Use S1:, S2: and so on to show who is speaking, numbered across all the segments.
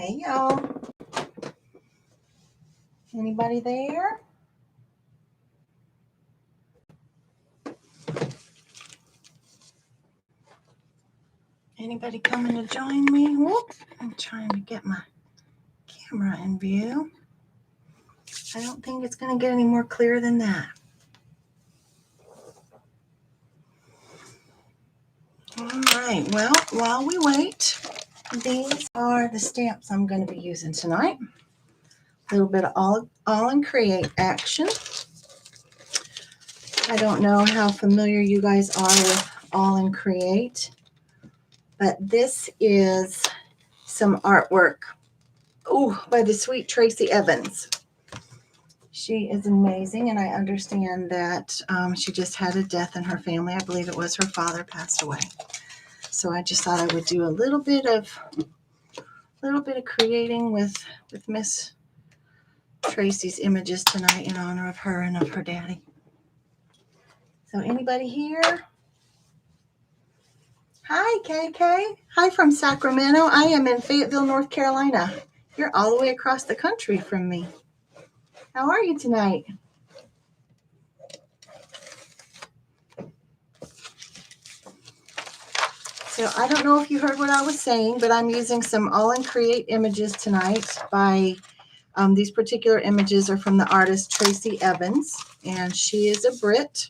S1: Hey, y'all. Anybody there? Anybody coming to join me? Whoop. I'm trying to get my camera in view. I don't think it's going to get any more clear than that. All right. Well, while we wait, these are the stamps I'm going to be using tonight. A little bit of all in create action. I don't know how familiar you guys are with all in create, but this is some artwork by the sweet Tracy Evans. She is amazing, and I understand that she just had a death in her family. I believe it was her father passed away. So I just thought I would do a little bit of creating with Miss Tracy's images tonight in honor of her and of her daddy. So anybody here? Hi, KK. Hi from Sacramento. I am in Fayetteville, North Carolina. You're all the way across the country from me. How are you tonight? So I don't know if you heard what I was saying, but I'm using some all in create images tonight by these particular images are from the artist Tracy Evans, and she is a Brit,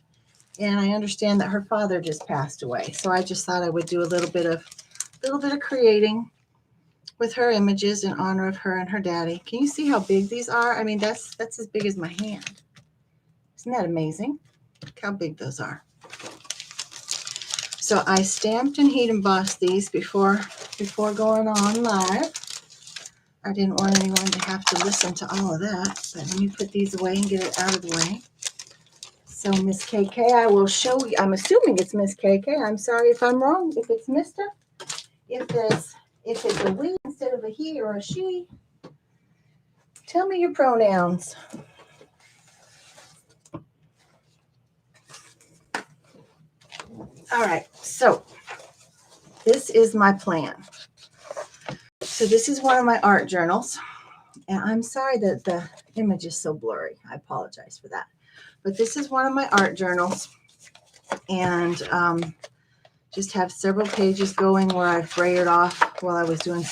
S1: and I understand that her father just passed away. So I just thought I would do a little bit of creating with her images in honor of her and her daddy. Can you see how big these are? I mean, that's as big as my hand. Isn't that amazing? Look how big those are. So I stamped and heat embossed these before going on live. I didn't want anyone to have to listen to all of that, but let me put these away and get it out of the way. So Miss KK, I will show you. I'm assuming it's Miss KK. I'm sorry if I'm wrong. If it's Mr. If it's a we instead of a he or a she, tell me your pronouns. All right, so this is my plan. So this is one of my art journals, and I'm sorry that the image is so blurry. I apologize for that. But this is one of my art journals, and just have several pages going where I've braided off while I was doing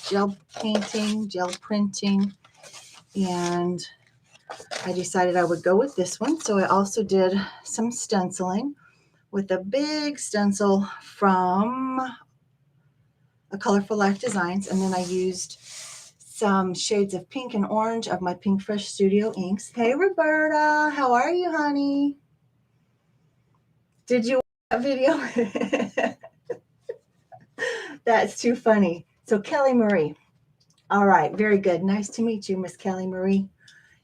S1: gel painting, gel printing, and I decided I would go with this one. So I also did some stenciling with a big stencil from A Colorful Life Designs, and then I used some shades of pink and orange of my Pink Fresh Studio inks. Hey, Roberta, how are you, honey? Did you watch that video? That's too funny. So Kelly Marie. All right, very good. Nice to meet you, Miss Kelly Marie.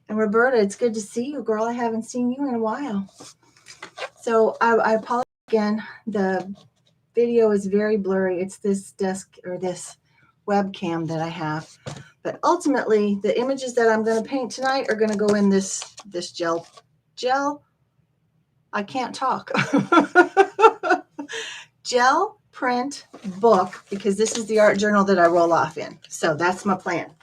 S1: And Roberta, it's good to see you, girl. I haven't seen you in a while. So I apologize again. The video is very blurry. It's this desk or this webcam that I have. But ultimately, the images that I'm going to paint tonight are going to go in this gel. I can't talk. Gel print book, because this is the art journal that I roll off in. So that's my plan.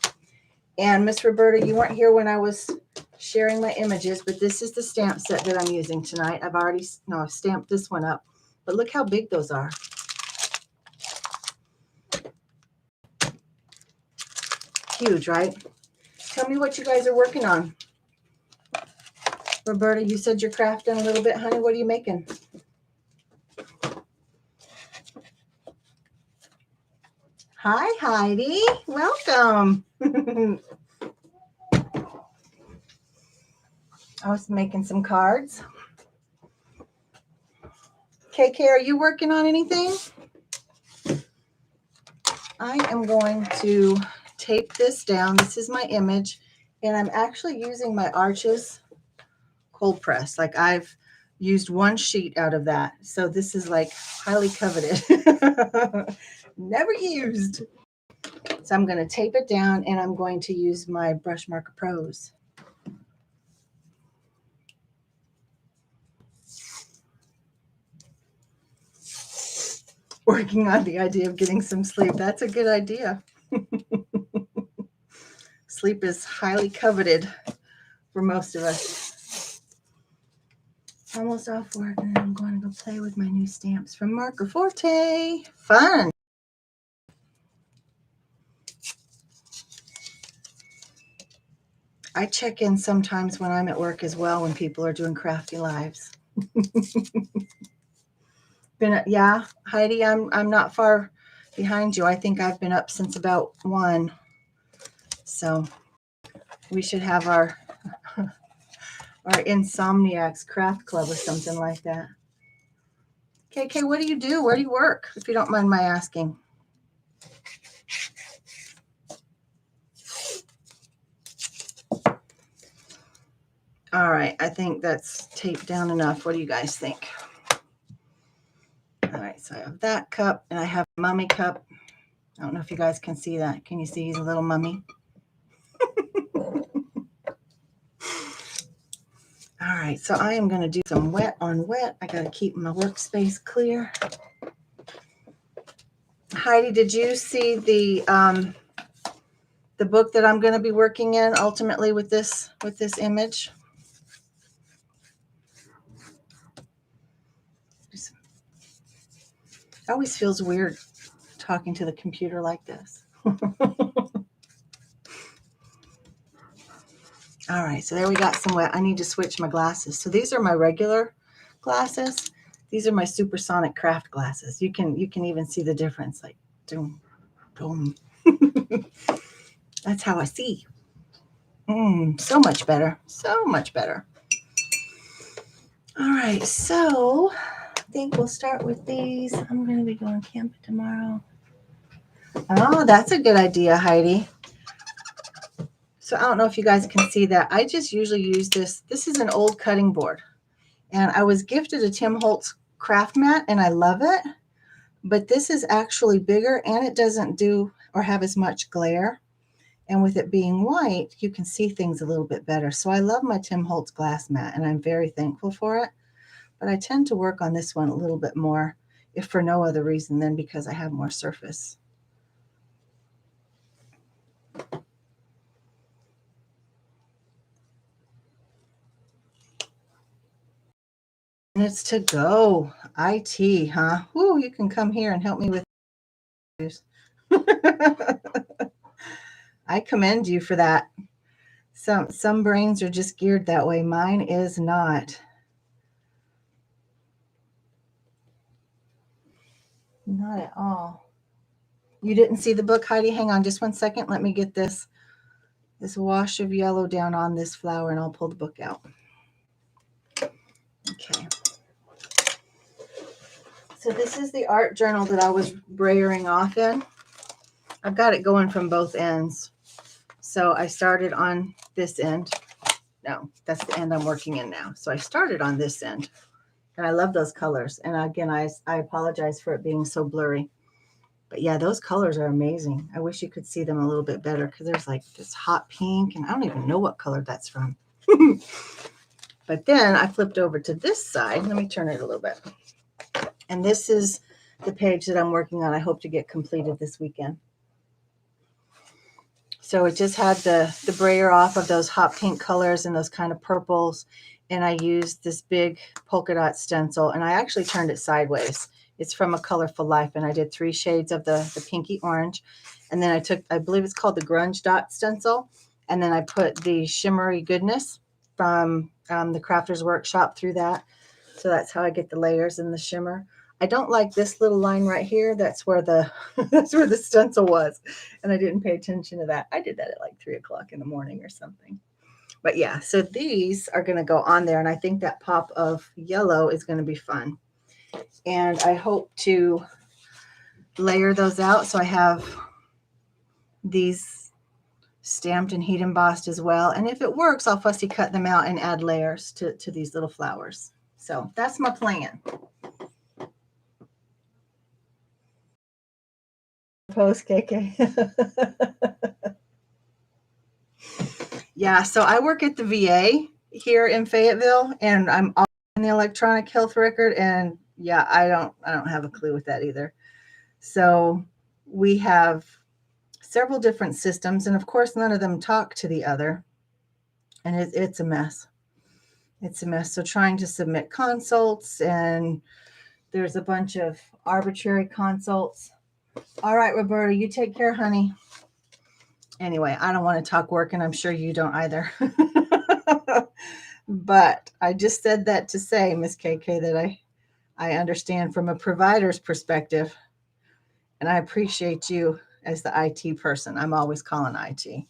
S1: And Miss Roberta, you weren't here when I was sharing my images, but this is the stamp set that I'm using tonight. I've stamped this one up, but look how big those are. Huge, right? Tell me what you guys are working on. Roberta, you said you're crafting a little bit, honey. What are you making? Hi, Heidi. Welcome. I was making some cards. KK, are you working on anything? I am going to tape this down. This is my image, and I'm actually using my Arches cold press. Like, I've used one sheet out of that. So this is like highly coveted. Never used. So I'm going to tape it down, and I'm going to use my Brush Marker Pros. Working on the idea of getting some sleep. That's a good idea. Sleep is highly coveted for most of us. Almost off work, and then I'm going to go play with my new stamps from Marker Forte. Fun. I check in sometimes when I'm at work as well when people are doing crafty lives. Yeah, Heidi, I'm not far behind you. I think I've been up since about 1. So we should have our Insomniacs craft club or something like that. KK, what do you do? Where do you work? If you don't mind my asking. All right, I think that's taped down enough. What do you guys think? All right, so I have that cup, and I have a mummy cup. I don't know if you guys can see that. Can you see he's a little mummy? All right, so I am going to do some wet on wet. I got to keep my workspace clear. Heidi, did you see the book that I'm going to be working in ultimately with this image? It always feels weird talking to the computer like this. All right, so there we got some wet. I need to switch my glasses. So these are my regular glasses. These are my supersonic craft glasses. You can even see the difference. Like, doom, boom. That's how I see. So much better. So much better. All right, so I think we'll start with these. I'm going to be going camping tomorrow. Oh, that's a good idea, Heidi. So I don't know if you guys can see that. I just usually use this. This is an old cutting board. And I was gifted a Tim Holtz craft mat, and I love it. But this is actually bigger, and it doesn't do or have as much glare. And with it being white, you can see things a little bit better. So I love my Tim Holtz glass mat, and I'm very thankful for it. But I tend to work on this one a little bit more, if for no other reason than because I have more surface. Minutes to go. IT, huh? Woo, you can come here and help me with this. I commend you for that. Some brains are just geared that way. Mine is not. Not at all. You didn't see the book, Heidi? Hang on just 1 second. Let me get this wash of yellow down on this flower, and I'll pull the book out. Okay. So this is the art journal that I was brayering off in. I've got it going from both ends. So I started on this end. No, that's the end I'm working in now. So I started on this end. And I love those colors. And again, I apologize for it being so blurry. But yeah, those colors are amazing. I wish you could see them a little bit better because there's like this hot pink, and I don't even know what color that's from. But then I flipped over to this side. Let me turn it a little bit. And this is the page that I'm working on. I hope to get completed this weekend. So it just had the brayer off of those hot pink colors and those kind of purples. And I used this big polka dot stencil, and I actually turned it sideways. It's from A Colorful Life, and I did 3 shades of the pinky orange. And then I took, I believe it's called the Grunge Dot stencil. And then I put the Shimmery Goodness from the Crafters Workshop through that. So that's how I get the layers and the shimmer. I don't like this little line right here. That's where the stencil was. And I didn't pay attention to that. I did that at like 3 o'clock in the morning or something. But yeah, so these are going to go on there. And I think that pop of yellow is going to be fun. And I hope to layer those out. So I have these stamped and heat embossed as well. And if it works, I'll fussy cut them out and add layers to these little flowers. So that's my plan. Post KK. Yeah, so I work at the VA here in Fayetteville, and I'm on the electronic health record, and yeah, I don't have a clue with that either. So we have several different systems. And of course, none of them talk to the other. And it's a mess. It's a mess. So trying to submit consults, and there's a bunch of arbitrary consults. All right, Roberta, you take care, honey. Anyway, I don't want to talk work, and I'm sure you don't either. But I just said that to say, Miss KK, that I understand from a provider's perspective, and I appreciate you as the IT person. I'm always calling IT.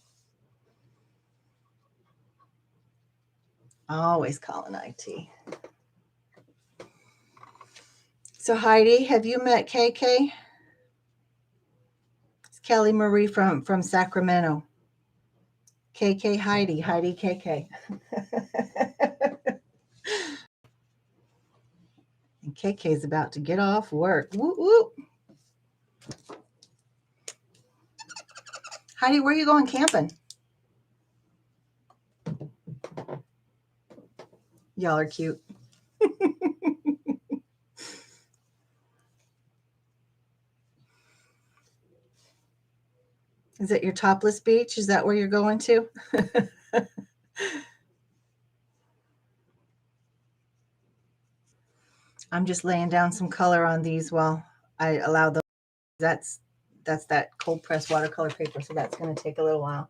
S1: Always calling IT. So Heidi, have you met KK? It's Kelly Marie from Sacramento. KK Heidi, Heidi KK. And KK is about to get off work. Whoop, whoop. Heidi, where are you going camping? Y'all are cute. Is it your topless beach? Is that where you're going to? I'm just laying down some color on these while I allow those. That's that cold pressed watercolor paper, so that's going to take a little while.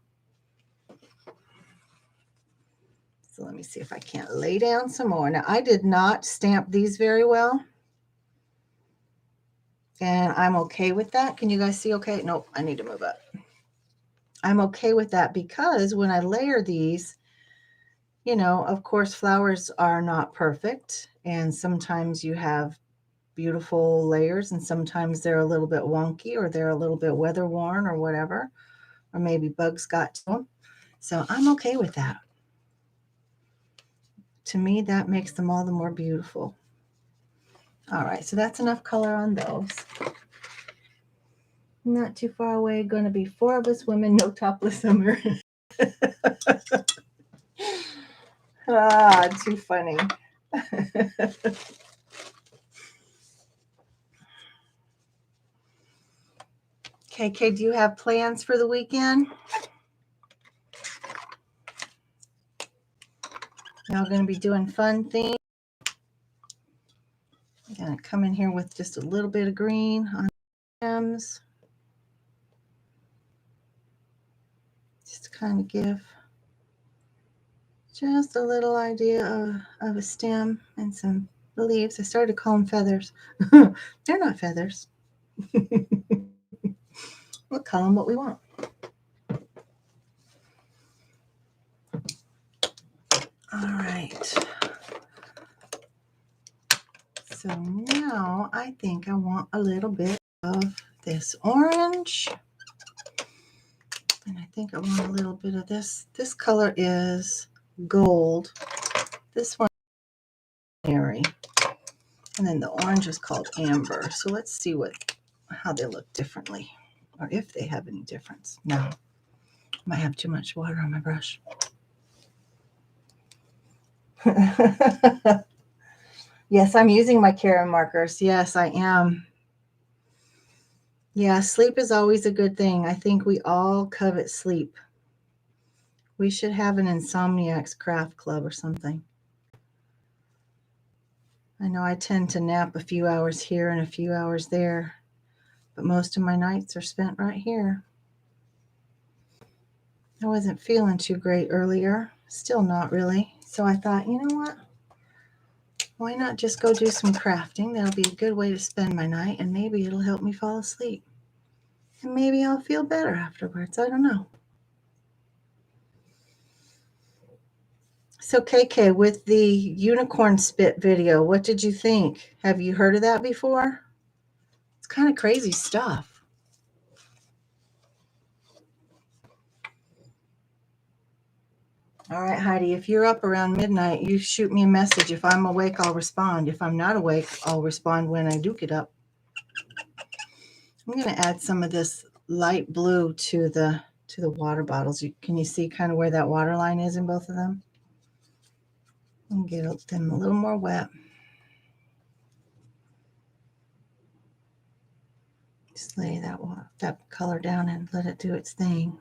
S1: So let me see if I can't lay down some more. Now, I did not stamp these very well, and I'm okay with that. Can you guys see okay? Nope, I need to move up. I'm okay with that because when I layer these, you know, of course, flowers are not perfect, and sometimes you have beautiful layers, and sometimes they're a little bit wonky, or they're a little bit weather worn, or whatever, or maybe bugs got to them. So I'm okay with that. To me, that makes them all the more beautiful. All right, so that's enough color on those. Not too far away. Going to be 4 of us women, no topless summer. Ah, too funny. KK, do you have plans for the weekend? Y'all going to be doing fun things? I'm going to come in here with just a little bit of green on stems. Just to kind of give just a little idea of a stem and some leaves. I started to call them feathers. They're not feathers. We'll call them what we want. All right. So now I think I want a little bit of this orange. And I think I want a little bit of this. This color is gold. This one is canary. And then the orange is called amber. So let's see how they look differently, or if they have any difference. No, I might have too much water on my brush. Yes, I'm using my Karen markers. Yes, I am. Yeah, sleep is always a good thing. I think we all covet sleep. We should have an insomniacs craft club or something. I know I tend to nap a few hours here and a few hours there, but most of my nights are spent right here. I wasn't feeling too great earlier. Still not really. So I thought, you know what? Why not just go do some crafting? That'll be a good way to spend my night, and maybe it'll help me fall asleep. And maybe I'll feel better afterwards. I don't know. So KK, with the unicorn spit video, what did you think? Have you heard of that before? It's kind of crazy stuff. All right, Heidi, if you're up around midnight, you shoot me a message. If I'm awake, I'll respond. If I'm not awake, I'll respond when I do get up. I'm going to add some of this light blue to the water bottles. Can you see kind of where that water line is in both of them? And get them a little more wet. Just lay that color down and let it do its thing.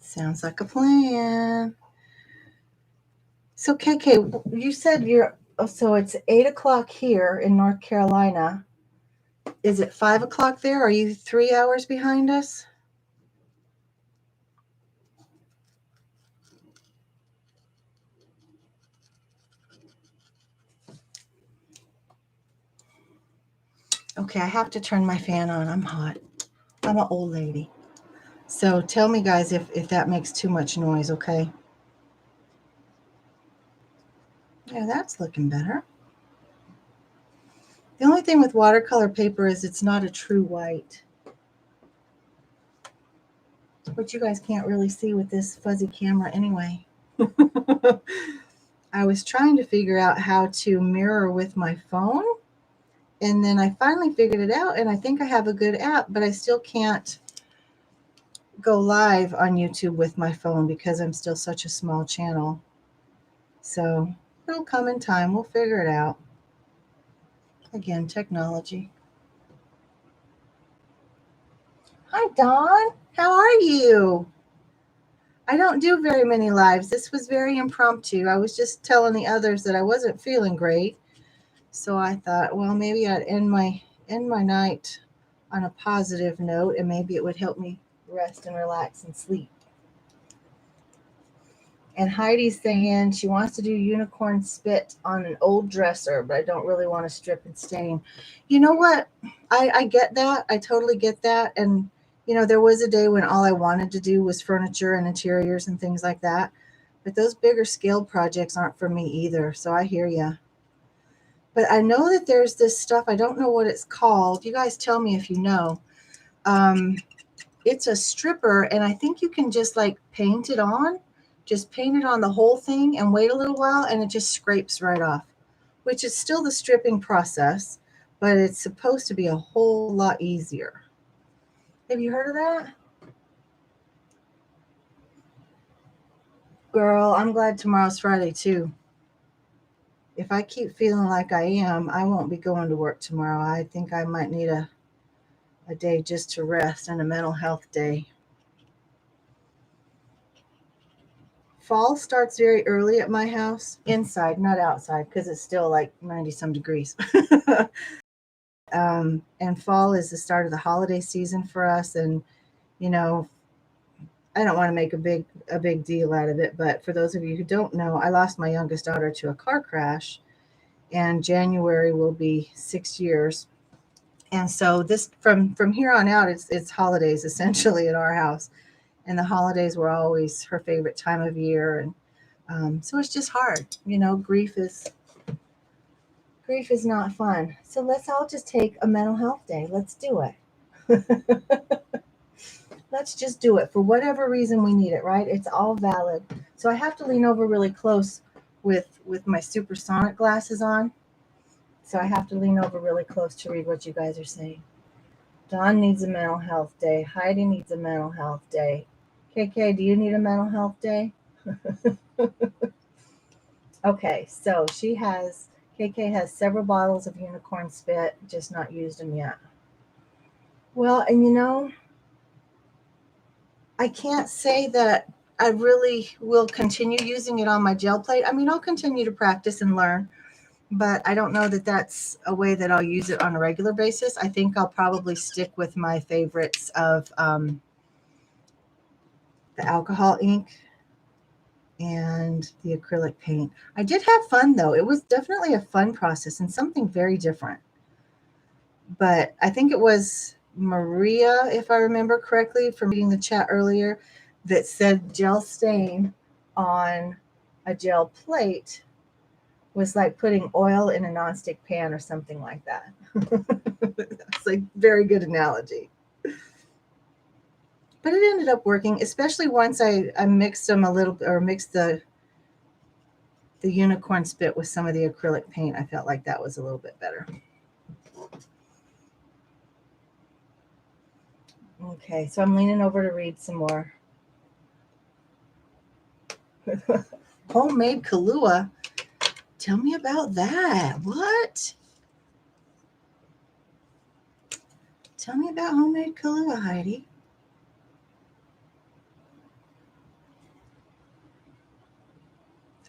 S1: Sounds like a plan. So KK, you said so it's 8 o'clock here in North Carolina. Is it 5 o'clock there? Are you 3 hours behind us? Okay, I have to turn my fan on. I'm hot. I'm an old lady. So tell me, guys, if that makes too much noise, okay? Yeah, that's looking better. The only thing with watercolor paper is it's not a true white, which you guys can't really see with this fuzzy camera anyway. I was trying to figure out how to mirror with my phone, and then I finally figured it out, and I think I have a good app, but I still can't go live on YouTube with my phone because I'm still such a small channel. So it'll come in time. We'll figure it out. Again, technology. Hi, Dawn. How are you? I don't do very many lives. This was very impromptu. I was just telling the others that I wasn't feeling great. So I thought, well, maybe I'd end my night on a positive note, and maybe it would help me rest and relax and sleep. And Heidi's saying she wants to do unicorn spit on an old dresser, but I don't really want to strip and stain. You know what? I get that. I totally get that. And, there was a day when all I wanted to do was furniture and interiors and things like that. But those bigger scale projects aren't for me either. So I hear you. But I know that there's this stuff. I don't know what it's called. You guys tell me if you know. It's a stripper, and I think you can just like paint it on. Just paint it on the whole thing and wait a little while, and it just scrapes right off, which is still the stripping process, but it's supposed to be a whole lot easier. Have you heard of that? Girl, I'm glad tomorrow's Friday too. If I keep feeling like I am, I won't be going to work tomorrow. I think I might need a day just to rest and a mental health day. Fall starts very early at my house, inside, not outside, because it's still like 90 some degrees. And fall is the start of the holiday season for us. And, I don't want to make a big deal out of it, but for those of you who don't know, I lost my youngest daughter to a car crash, and January will be 6 years. And so this from here on out, it's holidays essentially at our house, and the holidays were always her favorite time of year, and so it's just hard. Grief is not fun. So let's all just take a mental health day. Let's do it. Let's just do it for whatever reason we need it, right? It's all valid. So I have to lean over really close with my supersonic glasses on. So I have to lean over really close to read what you guys are saying. Dawn needs a mental health day. Heidi needs a mental health day. KK, do you need a mental health day? Okay, so KK has several bottles of unicorn spit, just not used them yet. Well, and I can't say that I really will continue using it on my gel plate. I mean, I'll continue to practice and learn, but I don't know that that's a way that I'll use it on a regular basis. I think I'll probably stick with my favorites of the alcohol ink and the acrylic paint. I did have fun, though. It was definitely a fun process and something very different. But I think it was Maria, if I remember correctly from reading the chat earlier, that said gel stain on a gel plate was like putting oil in a nonstick pan or something like that. It's like very good analogy. But it ended up working, especially once I mixed them a little, or mixed the unicorn spit with some of the acrylic paint. I felt like that was a little bit better. Okay, so I'm leaning over to read some more. Homemade Kahlua. Tell me about that. What? Tell me about homemade Kahlua, Heidi.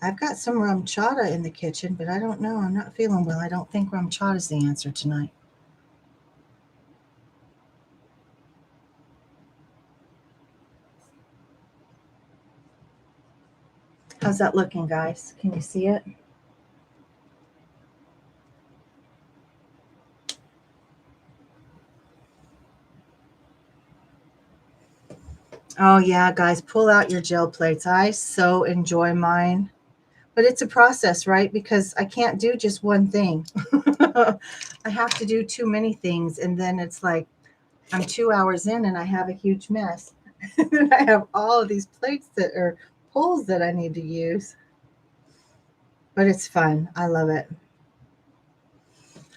S1: I've got some rum chata in the kitchen, but I don't know. I'm not feeling well. I don't think rum chata is the answer tonight. How's that looking, guys? Can you see it? Oh, yeah, guys, pull out your gel plates. I so enjoy mine. But it's a process, right? Because I can't do just one thing. I have to do too many things. And then it's like I'm 2 hours in and I have a huge mess. And I have all of these plates that are pulls that I need to use. But it's fun. I love it.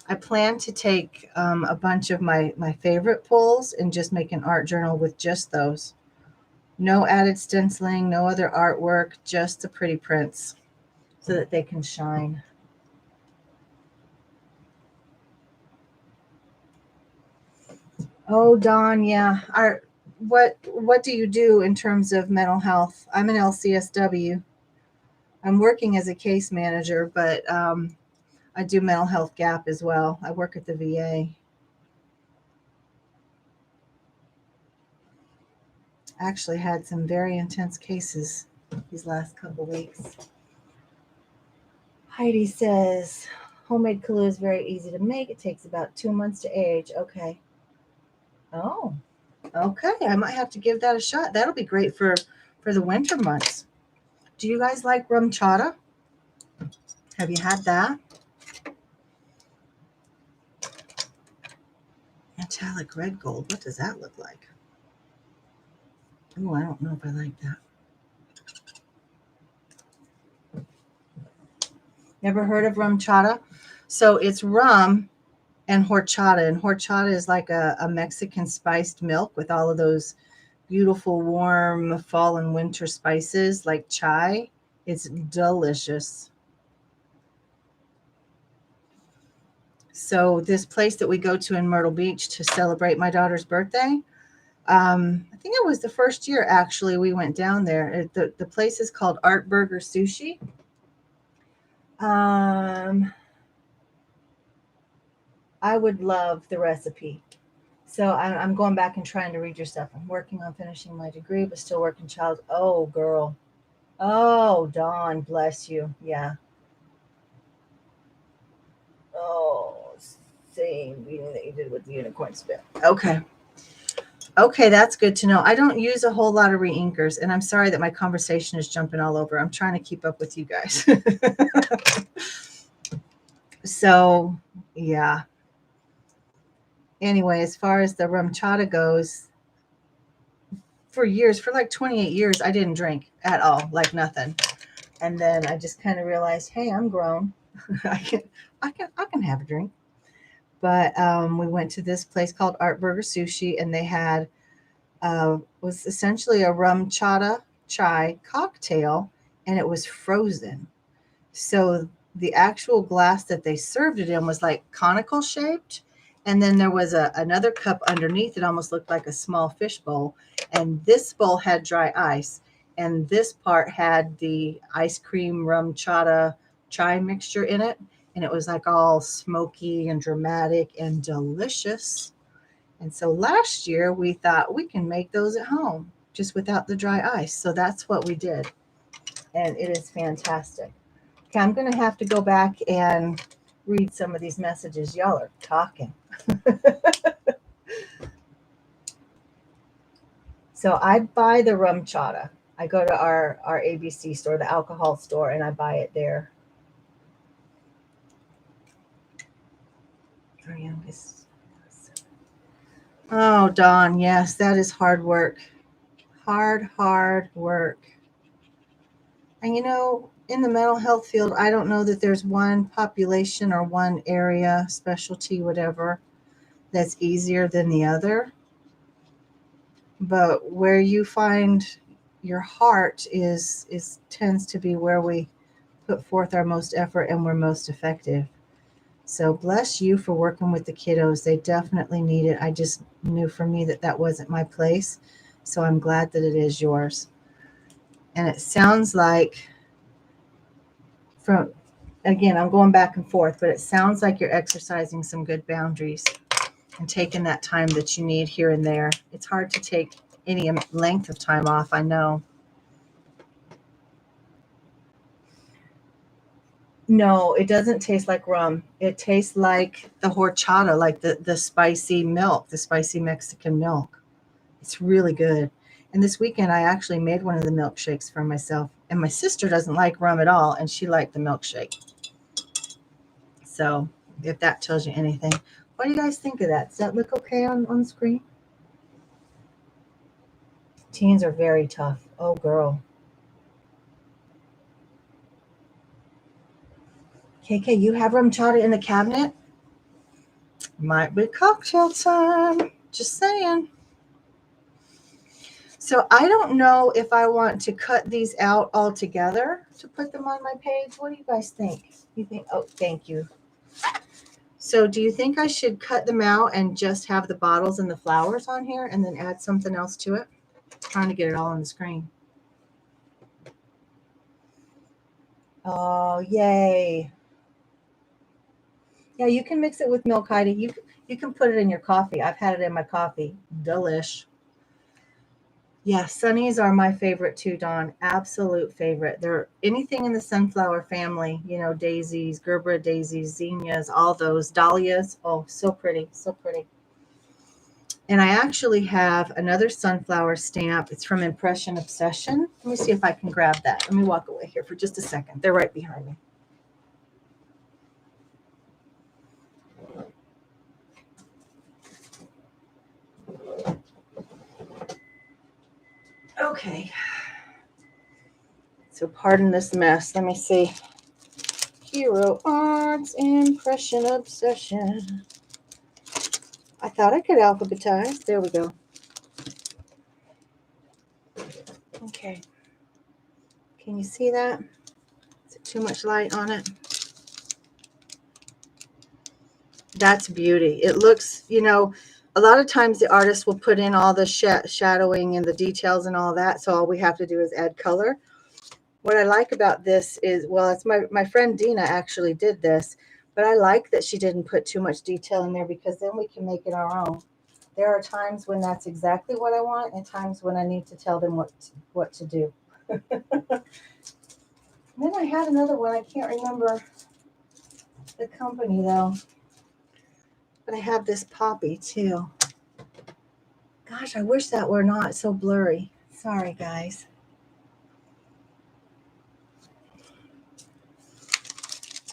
S1: I plan to take a bunch of my favorite pulls and just make an art journal with just those. No added stenciling, no other artwork, just the pretty prints so that they can shine. Oh, Dawn, yeah. What do you do in terms of mental health? I'm an LCSW. I'm working as a case manager, but I do mental health gap as well. I work at the VA. Actually had some very intense cases these last couple weeks. Heidi says, homemade Kahlua is very easy to make. It takes about 2 months to age. Okay. Oh, okay. I might have to give that a shot. That'll be great for the winter months. Do you guys like rum chata? Have you had that? Metallic red gold. What does that look like? Oh, I don't know if I like that. Never heard of rum chata? So it's rum and horchata. And horchata is like a Mexican spiced milk with all of those beautiful, warm fall and winter spices like chai. It's delicious. So this place that we go to in Myrtle Beach to celebrate my daughter's birthday, I think it was the first year actually we went down there. The place is called Art Burger Sushi. I would love the recipe. So I'm going back and trying to read your stuff. I'm working on finishing my degree, but still working child. Oh, girl. Oh, Dawn, bless you. Yeah. Oh, same reading that you did with the unicorn spit. Okay. Okay, that's good to know. I don't use a whole lot of re-inkers, and I'm sorry that my conversation is jumping all over. I'm trying to keep up with you guys. So, yeah. Anyway, as far as the rum chata goes, for years, for like 28 years, I didn't drink at all, like nothing. And then I just kind of realized, hey, I'm grown. I can have a drink. But we went to this place called Art Burger Sushi, and they had was essentially a rum chata chai cocktail, and it was frozen. So the actual glass that they served it in was like conical shaped. And then there was another cup underneath. It almost looked like a small fish bowl. And this bowl had dry ice. And this part had the ice cream rum chata chai mixture in it. And it was like all smoky and dramatic and delicious. And so last year we thought we can make those at home just without the dry ice. So that's what we did. And it is fantastic. Okay, I'm going to have to go back and read some of these messages. Y'all are talking. So I buy the rum chata. I go to our ABC store, the alcohol store, and I buy it there. Our youngest. Oh, Dawn, yes, that is hard work. Hard work. And in the mental health field, I don't know that there's one population or one area, specialty, whatever, that's easier than the other. But where you find your heart is tends to be where we put forth our most effort and we're most effective. So bless you for working with the kiddos. They definitely need it. I just knew for me that that wasn't my place. So I'm glad that it is yours. And it sounds like from, again, I'm going back and forth, but it sounds like you're exercising some good boundaries and taking that time that you need here and there. It's hard to take any length of time off, I know. No, it doesn't taste like rum. It tastes like the horchata, like the spicy milk, the spicy Mexican milk. It's really good. And this weekend, I actually made one of the milkshakes for myself. And my sister doesn't like rum at all, and she liked the milkshake. So if that tells you anything. What do you guys think of that? Does that look okay on screen? Teens are very tough. Oh, girl. KK, you have rum chata in the cabinet? Might be cocktail time. Just saying. So I don't know if I want to cut these out all together to put them on my page. What do you guys think? You think, oh, thank you. So do you think I should cut them out and just have the bottles and the flowers on here and then add something else to it? I'm trying to get it all on the screen. Oh, yay. Yeah, you can mix it with milk, Heidi. You can put it in your coffee. I've had it in my coffee. Delish. Yeah, sunnies are my favorite too, Dawn. Absolute favorite. They're anything in the sunflower family, you know, daisies, Gerbera daisies, zinnias, all those, dahlias. Oh, so pretty, so pretty. And I actually have another sunflower stamp. It's from Impression Obsession. Let me see if I can grab that. Let me walk away here for just a second. They're right behind me. Okay. So pardon this mess. Let me see. Hero Arts, Impression Obsession. I thought I could alphabetize. There we go. Okay. Can you see that? Is it too much light on it? That's beauty. It looks, you know, a lot of times the artist will put in all the shadowing and the details and all that. So all we have to do is add color. What I like about this is, well, it's my friend Dina actually did this, but I like that she didn't put too much detail in there because then we can make it our own. There are times when that's exactly what I want and times when I need to tell them what to do. Then I had another one. I can't remember the company though. But I have this poppy too. Gosh, I wish that were not so blurry. Sorry, guys.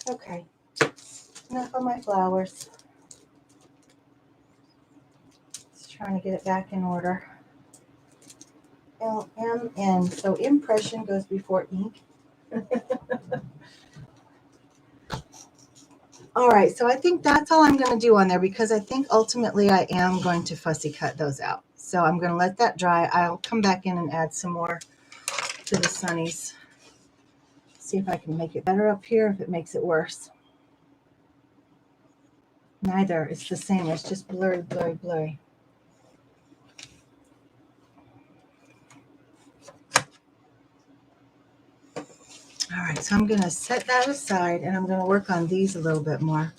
S1: Okay. Enough of my flowers. Just trying to get it back in order. LMN. So impression goes before ink. All right, so I think that's all I'm going to do on there because I think ultimately I am going to fussy cut those out. So I'm going to let that dry. I'll come back in and add some more to the sunnies. See if I can make it better up here, if it makes it worse. Neither. It's the same. It's just blurry, blurry, blurry. All right, so I'm going to set that aside and I'm going to work on these a little bit more.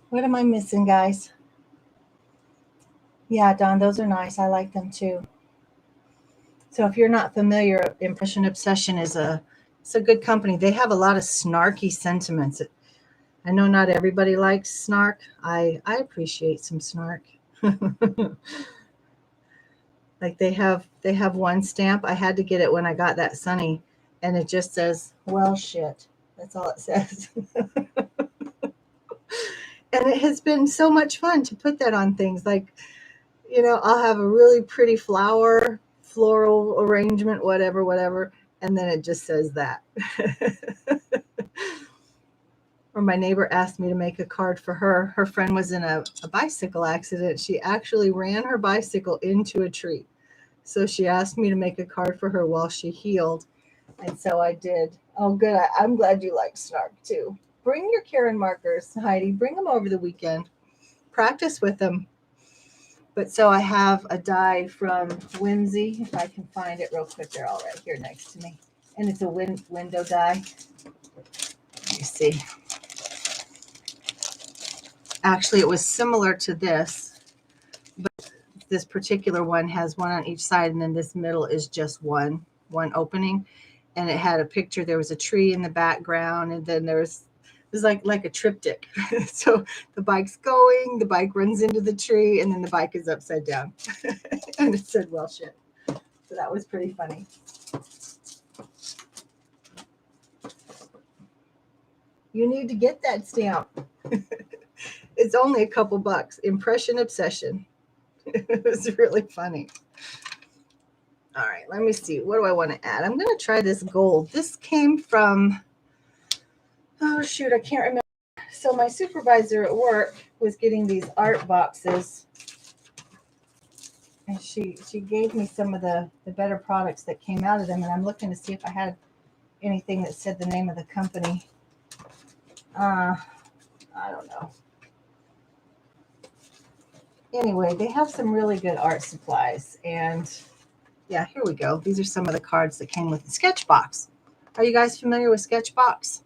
S1: What am I missing, guys? Yeah, Don, those are nice. I like them too. So if you're not familiar, Impression Obsession it's a good company. They have a lot of snarky sentiments. I know not everybody likes snark. I appreciate some snark. Like they have one stamp. I had to get it when I got that sunny, and it just says, "Well, shit." That's all it says. And it has been so much fun to put that on things. Like, you know, I'll have a really pretty floral arrangement, whatever, and then it just says that. Or my neighbor asked me to make a card for her. Her friend was in a bicycle accident. She actually ran her bicycle into a tree. So she asked me to make a card for her while she healed. And so I did. Oh, good. I'm glad you like Snark too. Bring your Karen markers, Heidi. Bring them over the weekend. Practice with them. But so I have a die from Whimsy. If I can find it real quick, they're all right here next to me. And it's a window die. Let me see. Actually, it was similar to this, but this particular one has one on each side, and then this middle is just one opening. And it had a picture. There was a tree in the background, and then it was like a triptych. So the bike's going, the bike runs into the tree, and then the bike is upside down. And it said, well, shit. So that was pretty funny. You need to get that stamp. It's only a couple bucks. Impression Obsession. It was really funny. All right, let me see. What do I want to add? I'm going to try this gold. This came from, oh, shoot, I can't remember. So my supervisor at work was getting these art boxes. And she gave me some of the better products that came out of them. And I'm looking to see if I had anything that said the name of the company. I don't know. Anyway, they have some really good art supplies. And yeah, here we go. These are some of the cards that came with the Sketchbox. Are you guys familiar with Sketchbox?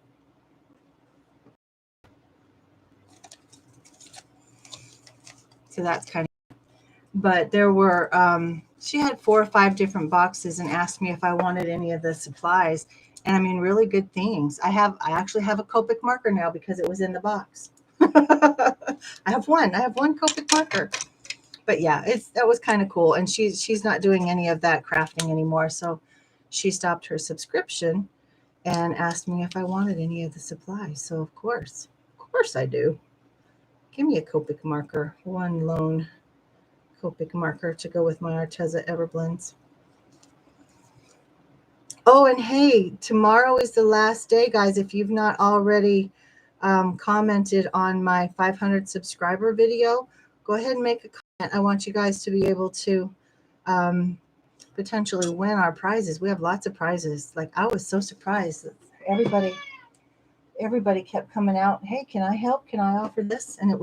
S1: So that's kind of, but there were, she had 4 or 5 different boxes and asked me if I wanted any of the supplies. And I mean, really good things. I actually have a Copic marker now because it was in the box. I have one Copic marker. But yeah, that was kind of cool. And she's not doing any of that crafting anymore. So she stopped her subscription and asked me if I wanted any of the supplies. So of course I do. Give me a Copic marker, one lone Copic marker to go with my Arteza Everblends. Oh, and hey, tomorrow is the last day, guys. If you've not already commented on my 500 subscriber video, go ahead and make a comment. I want you guys to be able to potentially win our prizes. We have lots of prizes. Like, I was so surprised that everybody kept coming out. Hey, can I help? Can I offer this? And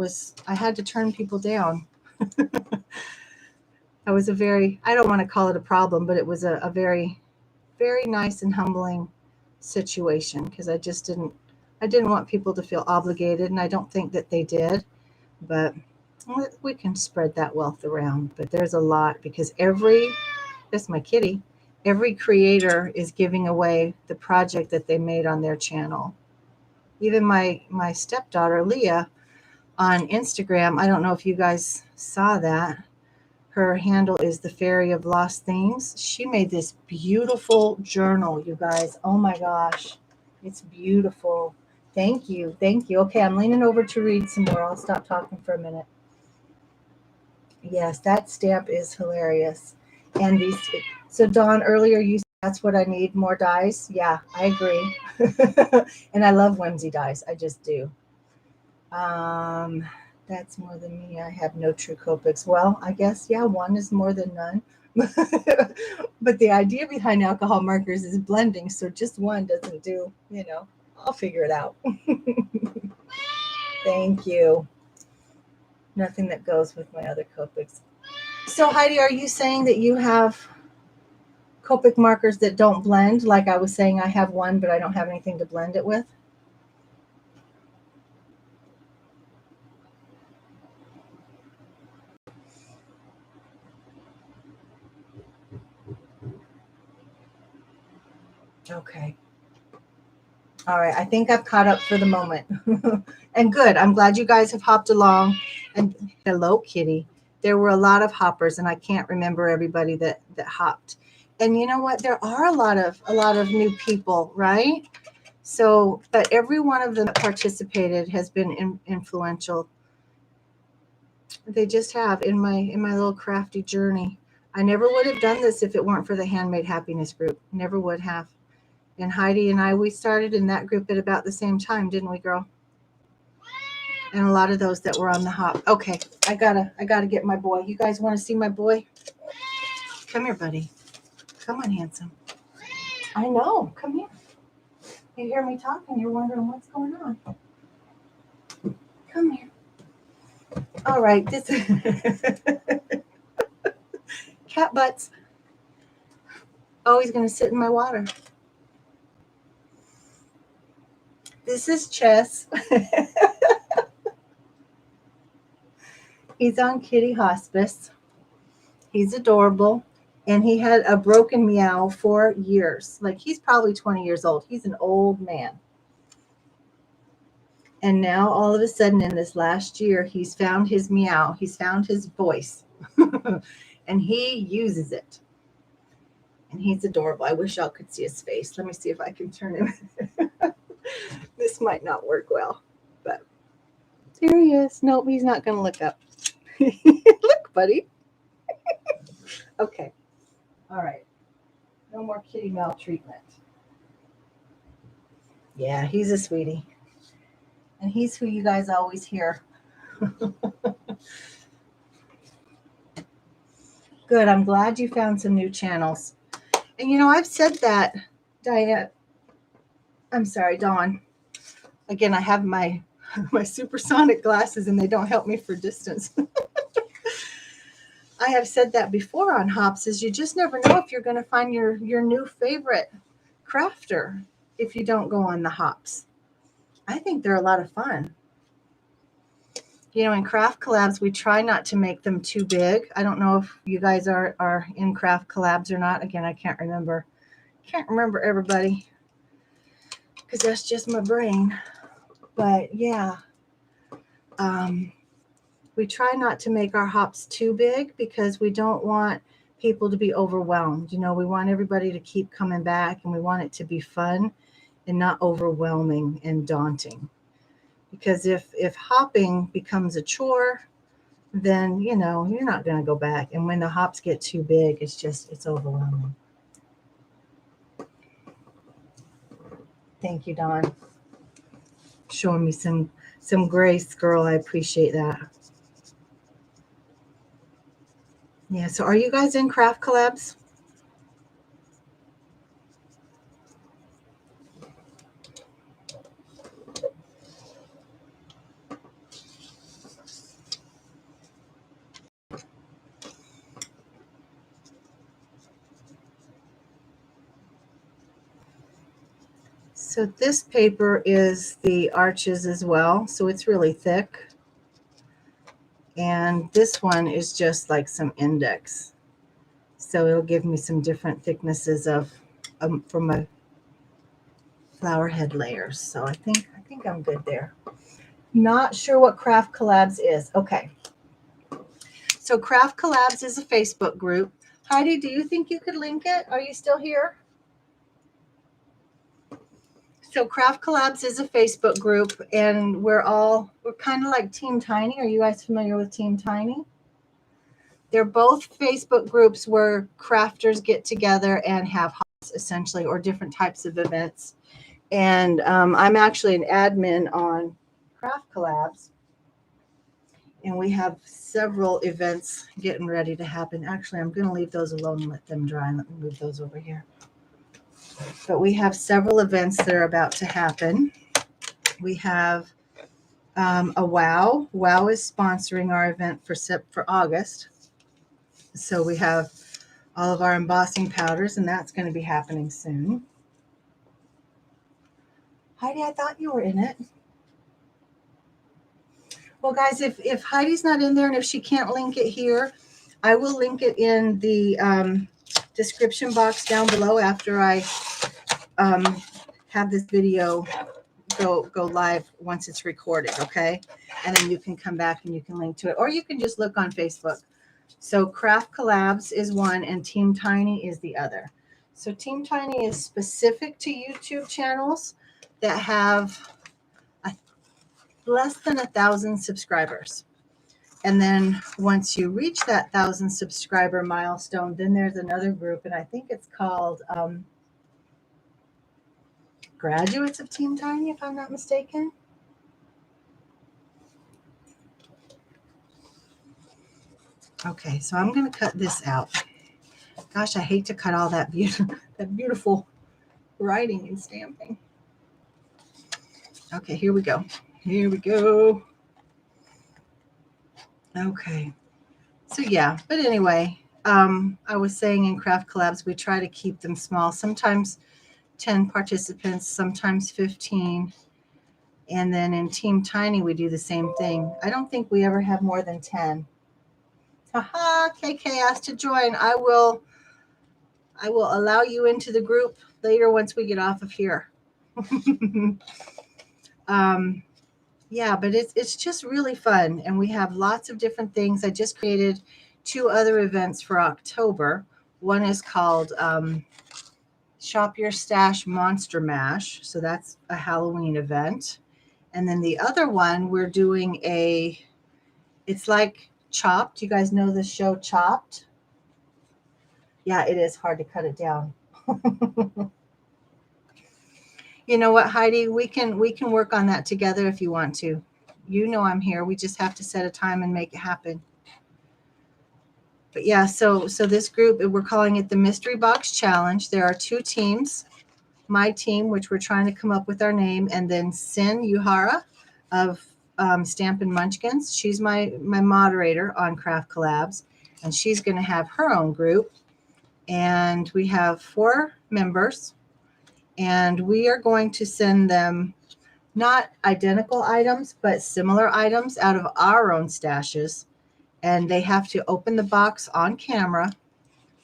S1: I had to turn people down. That was I don't want to call it a problem, but it was a very, very nice and humbling situation because I didn't want people to feel obligated, and I don't think that they did, but we can spread that wealth around. But there's a lot because that's my kitty, every creator is giving away the project that they made on their channel. Even my stepdaughter, Leah, on Instagram, I don't know if you guys saw that. Her handle is the Fairy of Lost Things. She made this beautiful journal, you guys. Oh my gosh. It's beautiful. Thank you. Okay, I'm leaning over to read some more. I'll stop talking for a minute. Yes, that stamp is hilarious. And so Dawn, earlier you said that's what I need, more dies. Yeah, I agree. And I love whimsy dies. I just do. That's more than me. I have no true Copics. Well, I guess, yeah, one is more than none. But the idea behind alcohol markers is blending. So just one doesn't do, I'll figure it out. Thank you. Nothing that goes with my other Copics. So Heidi, are you saying that you have Copic markers that don't blend? Like I was saying, I have one, but I don't have anything to blend it with? Okay. All right. I think I've caught up for the moment. And good. I'm glad you guys have hopped along. And hello, Kitty. There were a lot of hoppers, and I can't remember everybody that hopped. And you know what? There are a lot of new people, right? So, but every one of them that participated has been influential. They just have in my little crafty journey. I never would have done this if it weren't for the Handmade Happiness group. Never would have. And Heidi and I, we started in that group at about the same time, didn't we, girl? And a lot of those that were on the hop. Okay, I gotta get my boy. You guys want to see my boy? Come here, buddy. Come on, handsome. I know. Come here. You hear me talking, you're wondering what's going on. Come here. All right, this cat butts. Oh, he's going to sit in my water. This is Chess. He's on kitty hospice. He's adorable. And he had a broken meow for years. Like, he's probably 20 years old. He's an old man. And now, all of a sudden, in this last year, he's found his meow. He's found his voice. And he uses it. And he's adorable. I wish y'all could see his face. Let me see if I can turn him. This might not work well. But there he is. Nope, he's not going to look up. Look, buddy. Okay. All right. No more kitty maltreatment. Yeah, he's a sweetie. And he's who you guys always hear. Good. I'm glad you found some new channels. And you know, I've said that, Diane. I'm sorry, Dawn. Again, I have my supersonic glasses and they don't help me for distance. I have said that before on hops, is you just never know if you're going to find your new favorite crafter if you don't go on the hops. I think they're a lot of fun. You know, in craft collabs, we try not to make them too big. I don't know if you guys are in craft collabs or not. Again, I can't remember. Can't remember everybody because that's just my brain. But yeah, we try not to make our hops too big because we don't want people to be overwhelmed. You know, we want everybody to keep coming back and we want it to be fun and not overwhelming and daunting. Because if hopping becomes a chore, then, you know, you're not going to go back. And when the hops get too big, it's overwhelming. Thank you, Dawn. Showing me some grace, girl. I appreciate that. Yeah, so are you guys in craft collabs? So this paper is the arches as well, so it's really thick. And this one is just like some index. So it'll give me some different thicknesses of from my flower head layers. So I think I'm good there. Not sure what Craft Collabs is. Okay. So Craft Collabs is a Facebook group. Heidi, do you think you could link it? Are you still here? So Craft Collabs is a Facebook group, and we're kind of like Team Tiny. Are you guys familiar with Team Tiny? They're both Facebook groups where crafters get together and have hops, essentially, or different types of events. And I'm actually an admin on Craft Collabs. And we have several events getting ready to happen. Actually, I'm going to leave those alone and let them dry. Let me move those over here. But we have several events that are about to happen. We have a WOW. WOW is sponsoring our event for August. So we have all of our embossing powders, and that's going to be happening soon. Heidi, I thought you were in it. Well, guys, if Heidi's not in there and if she can't link it here, I will link it in the description box down below after I have this video go live once it's recorded, okay? And then you can come back and you can link to it. Or you can just look on Facebook. So Craft Collabs is one and Team Tiny is the other. So Team Tiny is specific to YouTube channels that have less than 1,000 subscribers. And then once you reach that 1,000 subscriber milestone, then there's another group, and I think it's called Graduates of Team Tiny, if I'm not mistaken. Okay, so I'm going to cut this out Gosh, I hate to cut all that beautiful writing and stamping. Okay, here we go. Here we go. Okay. So yeah, but anyway, I was saying in craft collabs, we try to keep them small. Sometimes 10 participants, sometimes 15. And then in Team Tiny, we do the same thing. I don't think we ever have more than 10. Haha, KK asked to join. I will allow you into the group later once we get off of here. Yeah, but it's just really fun, and we have lots of different things. I just created 2 other events for October. One is called Shop Your Stash Monster Mash, so that's a Halloween event. And then the other one, we're doing it's like Chopped. You guys know the show Chopped? Yeah, it is hard to cut it down. You know what, Heidi? We can work on that together if you want to. You know I'm here. We just have to set a time and make it happen. But yeah, so this group, we're calling it the Mystery Box Challenge. There are 2 teams. My team, which we're trying to come up with our name, and then Sin Yuhara of Stampin' Munchkins. She's my moderator on Craft Collabs, and she's going to have her own group. And we have 4 members, and we are going to send them not identical items, but similar items out of our own stashes. And they have to open the box on camera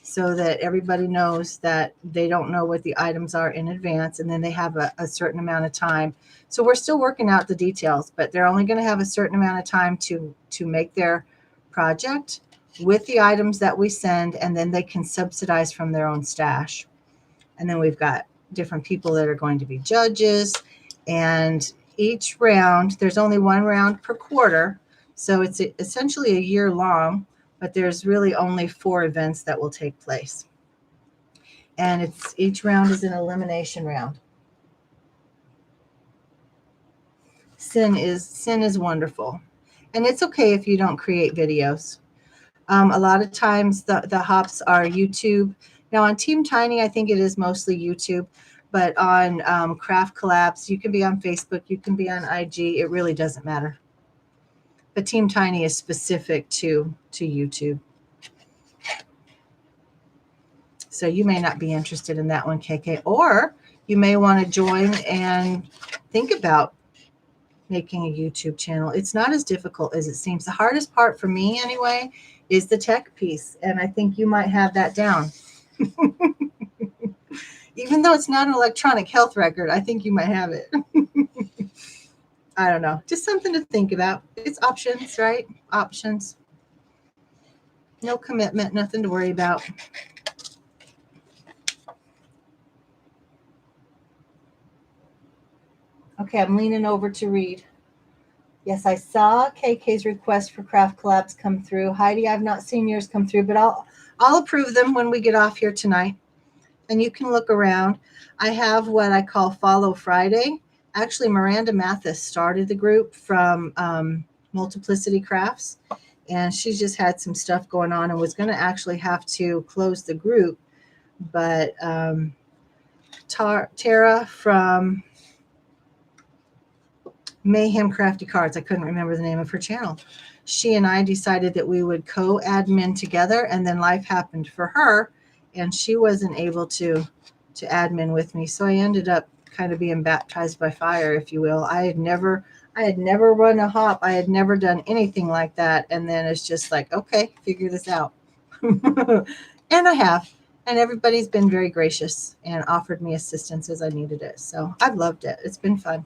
S1: so that everybody knows that they don't know what the items are in advance. And then they have a certain amount of time. So we're still working out the details, but they're only going to have a certain amount of time to make their project with the items that we send, and then they can subsidize from their own stash. And then we've got different people that are going to be judges. And each round, there's only 1 round per quarter. So it's essentially a year long, but there's really only 4 events that will take place. And each round is an elimination round. Sin is wonderful. And it's okay if you don't create videos. A lot of times the hops are YouTube. Now on Team Tiny, I think it is mostly YouTube, but on Craft Collabs, you can be on Facebook, you can be on IG. It really doesn't matter. But Team Tiny is specific to YouTube. So you may not be interested in that one, KK, or you may want to join and think about making a YouTube channel. It's not as difficult as it seems. The hardest part for me anyway is the tech piece. And I think you might have that down. Even though it's not an electronic health record, I think you might have it. I don't know. Just something to think about. It's options, right? Options. No commitment, nothing to worry about. Okay, I'm leaning over to read. Yes, I saw KK's request for craft collabs come through. Heidi, I've not seen yours come through, but I'll approve them when we get off here tonight. And you can look around. I have what I call Follow Friday. Actually, Miranda Mathis started the group from Multiplicity Crafts, and she's just had some stuff going on and was going to actually have to close the group. But Tara from Mayhem Crafty Cards, I couldn't remember the name of her channel. She and I decided that we would co-admin together, and then life happened for her, and she wasn't able to admin with me. So I ended up kind of being baptized by fire, if you will. I had never run a hop. I had never done anything like that. And then it's just like, okay, figure this out. And I have. And everybody's been very gracious and offered me assistance as I needed it. So I've loved it. It's been fun.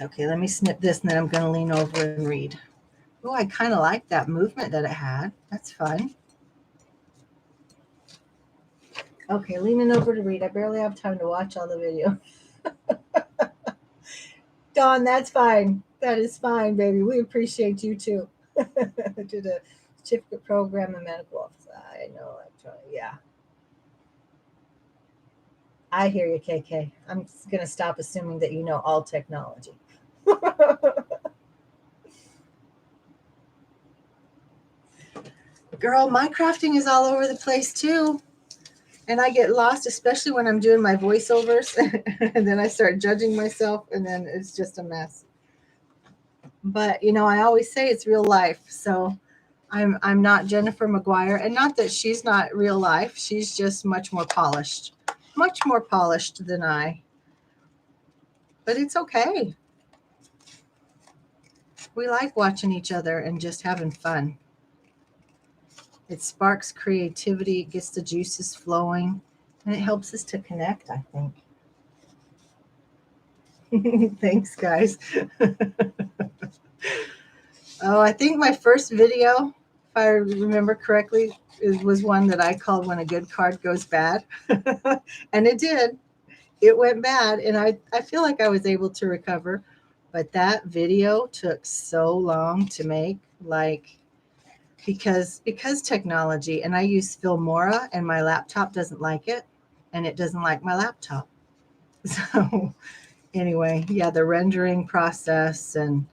S1: Okay, let me snip this, and then I'm going to lean over and read. Oh, I kind of like that movement that it had. That's fun. Okay, leaning over to read. I barely have time to watch all the video. Dawn, that's fine. That is fine, baby. We appreciate you too. To the certificate program and medical office. I know. Yeah. I hear you, KK. I'm going to stop assuming that you know all technology. Girl, my crafting is all over the place too. And I get lost, especially when I'm doing my voiceovers. And then I start judging myself, and then it's just a mess. But I always say it's real life. So I'm not Jennifer McGuire, and not that she's not real life. She's just much more polished than I. But it's okay. We like watching each other and just having fun. It sparks creativity, it gets the juices flowing, and it helps us to connect, I think. Thanks, guys. Oh, I think my first video, if I remember correctly, was one that I called When a Good Card Goes Bad. And it did. It went bad, and I feel like I was able to recover. But that video took so long to make, because technology, and I use Filmora, and my laptop doesn't like it, and it doesn't like my laptop. So anyway, yeah, the rendering process and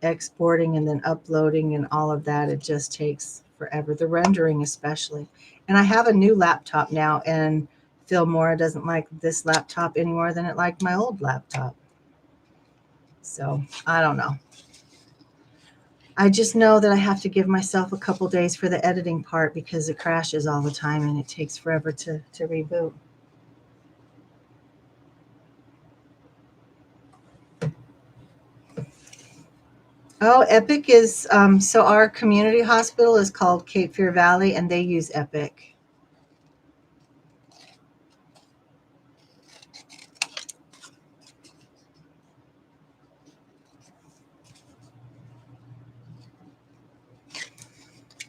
S1: exporting and then uploading and all of that, it just takes forever. The rendering especially. And I have a new laptop now, and Filmora doesn't like this laptop any more than it liked my old laptop. So I don't know. I just know that I have to give myself a couple days for the editing part because it crashes all the time and it takes forever to reboot. Oh, Epic is, so our community hospital is called Cape Fear Valley, and they use Epic.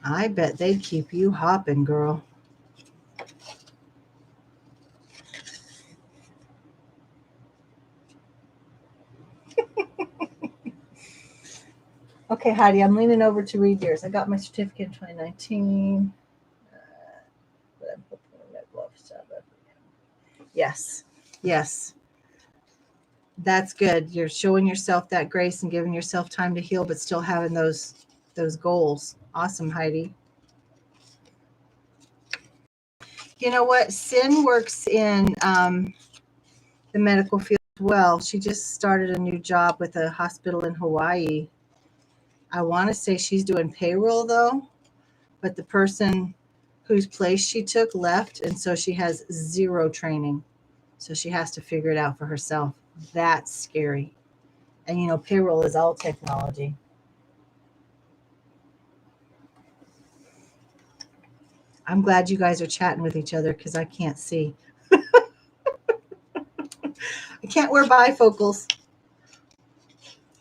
S1: I bet they'd keep you hopping, girl. Okay, Heidi, I'm leaning over to read yours. I got my certificate in 2019. Yes, yes. That's good. You're showing yourself that grace and giving yourself time to heal, but still having those goals. Awesome, Heidi. You know what? Sin works in the medical field as well. She just started a new job with a hospital in Hawaii. I want to say she's doing payroll though, but the person whose place she took left, and so she has zero training. So she has to figure it out for herself. That's scary. And payroll is all technology. I'm glad you guys are chatting with each other because I can't see. I can't wear bifocals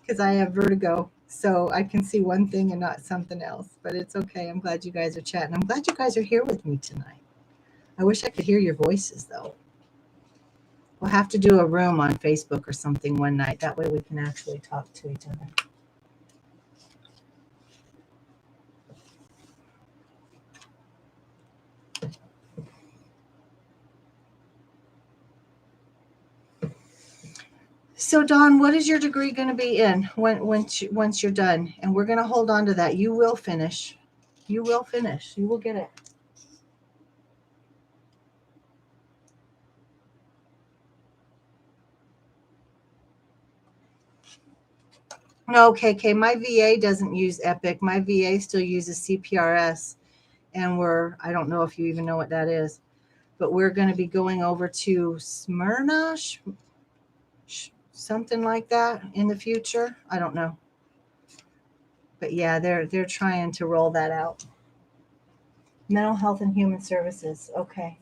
S1: because I have vertigo. So I can see one thing and not something else. But it's okay. I'm glad you guys are chatting. I'm glad you guys are here with me tonight. I wish I could hear your voices, though. We'll have to do a room on Facebook or something one night. That way we can actually talk to each other. So, Dawn, what is your degree going to be in once you're done? And we're going to hold on to that. You will finish. You will finish. You will get it. No, KK, my VA doesn't use Epic. My VA still uses CPRS. And I don't know if you even know what that is, but we're going to be going over to Smyrna, something like that in the future. I don't know. But yeah, they're trying to roll that out. Mental health and human services. Okay.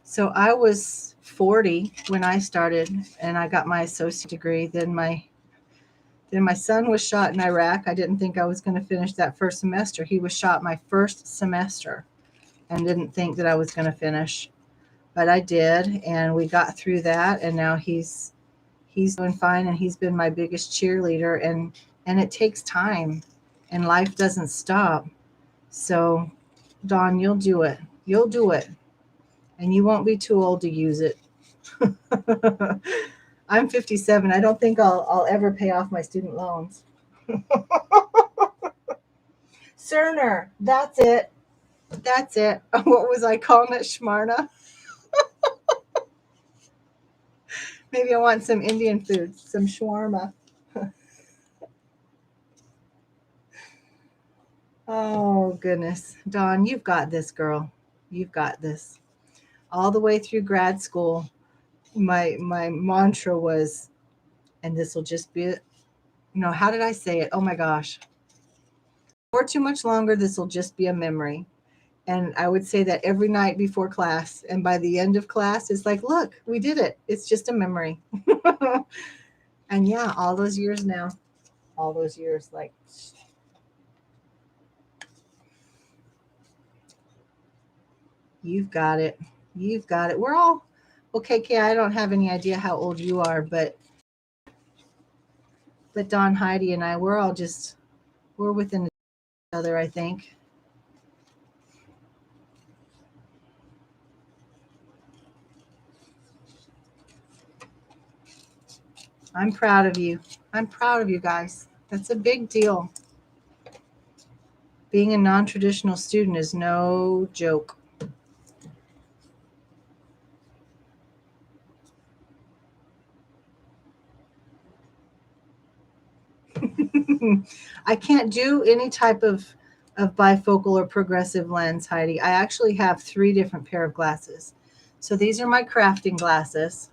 S1: So I was 40 when I started, and I got my associate degree. Then my son was shot in Iraq. I didn't think I was going to finish that first semester. He was shot my first semester and didn't think that I was going to finish. But I did, and we got through that, and now he's doing fine, and he's been my biggest cheerleader, and it takes time, and life doesn't stop. So, Dawn, you'll do it. You'll do it. And you won't be too old to use it. I'm 57. I don't think I'll ever pay off my student loans. Cerner, that's it. That's it. What was I calling it? Shmarna? Maybe I want some Indian food, some shawarma. Oh, goodness. Dawn, you've got this, girl. You've got this. All the way through grad school, my mantra was, and this will just be, how did I say it? Oh my gosh. For too much longer, this will just be a memory. And I would say that every night before class. And by the end of class, it's like, look, we did it. It's just a memory. And yeah, all those years now, all those years, like, you've got it. You've got it. We're all, okay, Kay, I don't have any idea how old you are, but Don, Heidi, and I, we're within each other, I think. I'm proud of you. I'm proud of you guys. That's a big deal. Being a non-traditional student is no joke. I can't do any type of bifocal or progressive lens, Heidi. I actually have 3 different pair of glasses. So these are my crafting glasses.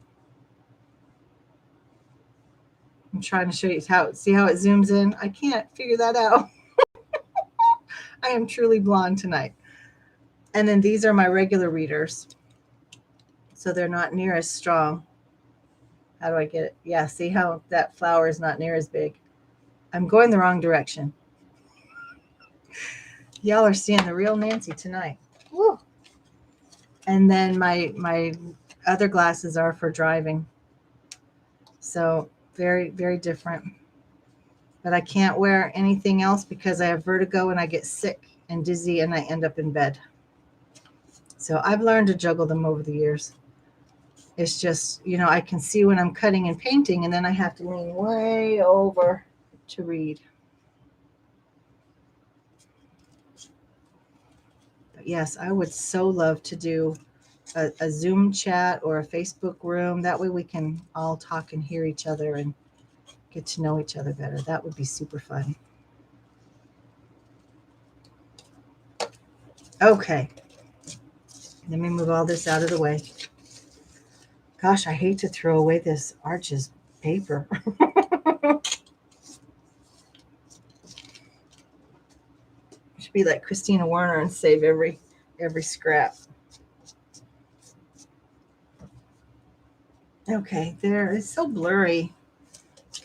S1: I'm trying to show you see how it zooms in. I can't figure that out. I am truly blonde tonight. And then these are my regular readers. So they're not near as strong. How do I get it? Yeah, see how that flower is not near as big. I'm going the wrong direction. Y'all are seeing the real Nancy tonight. Woo. And then my other glasses are for driving. So very, very different. But I can't wear anything else because I have vertigo and I get sick and dizzy and I end up in bed. So I've learned to juggle them over the years. It's just, I can see when I'm cutting and painting, and then I have to lean way over to read. But yes, I would so love to do a Zoom chat or a Facebook room. That way we can all talk and hear each other and get to know each other better. That would be super fun. Okay. Let me move all this out of the way. Gosh, I hate to throw away this Arches paper. Should be like Christina Warner and save every scrap. Okay, there. It's so blurry.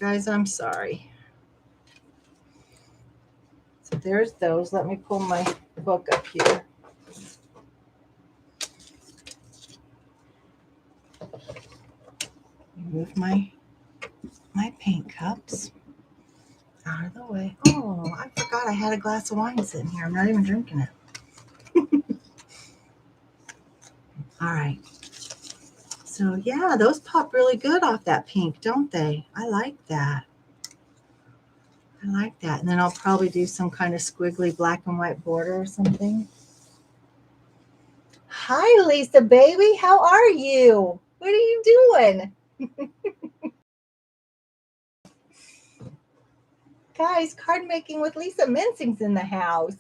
S1: Guys, I'm sorry. So there's those. Let me pull my book up here. Move my paint cups out of the way. Oh, I forgot I had a glass of wine sitting here. I'm not even drinking it. All right. So yeah, those pop really good off that pink, don't they? I like that. I like that. And then I'll probably do some kind of squiggly black and white border or something. Hi, Lisa, baby. How are you? What are you doing? Guys, card making with Lisa Mincing's in the house.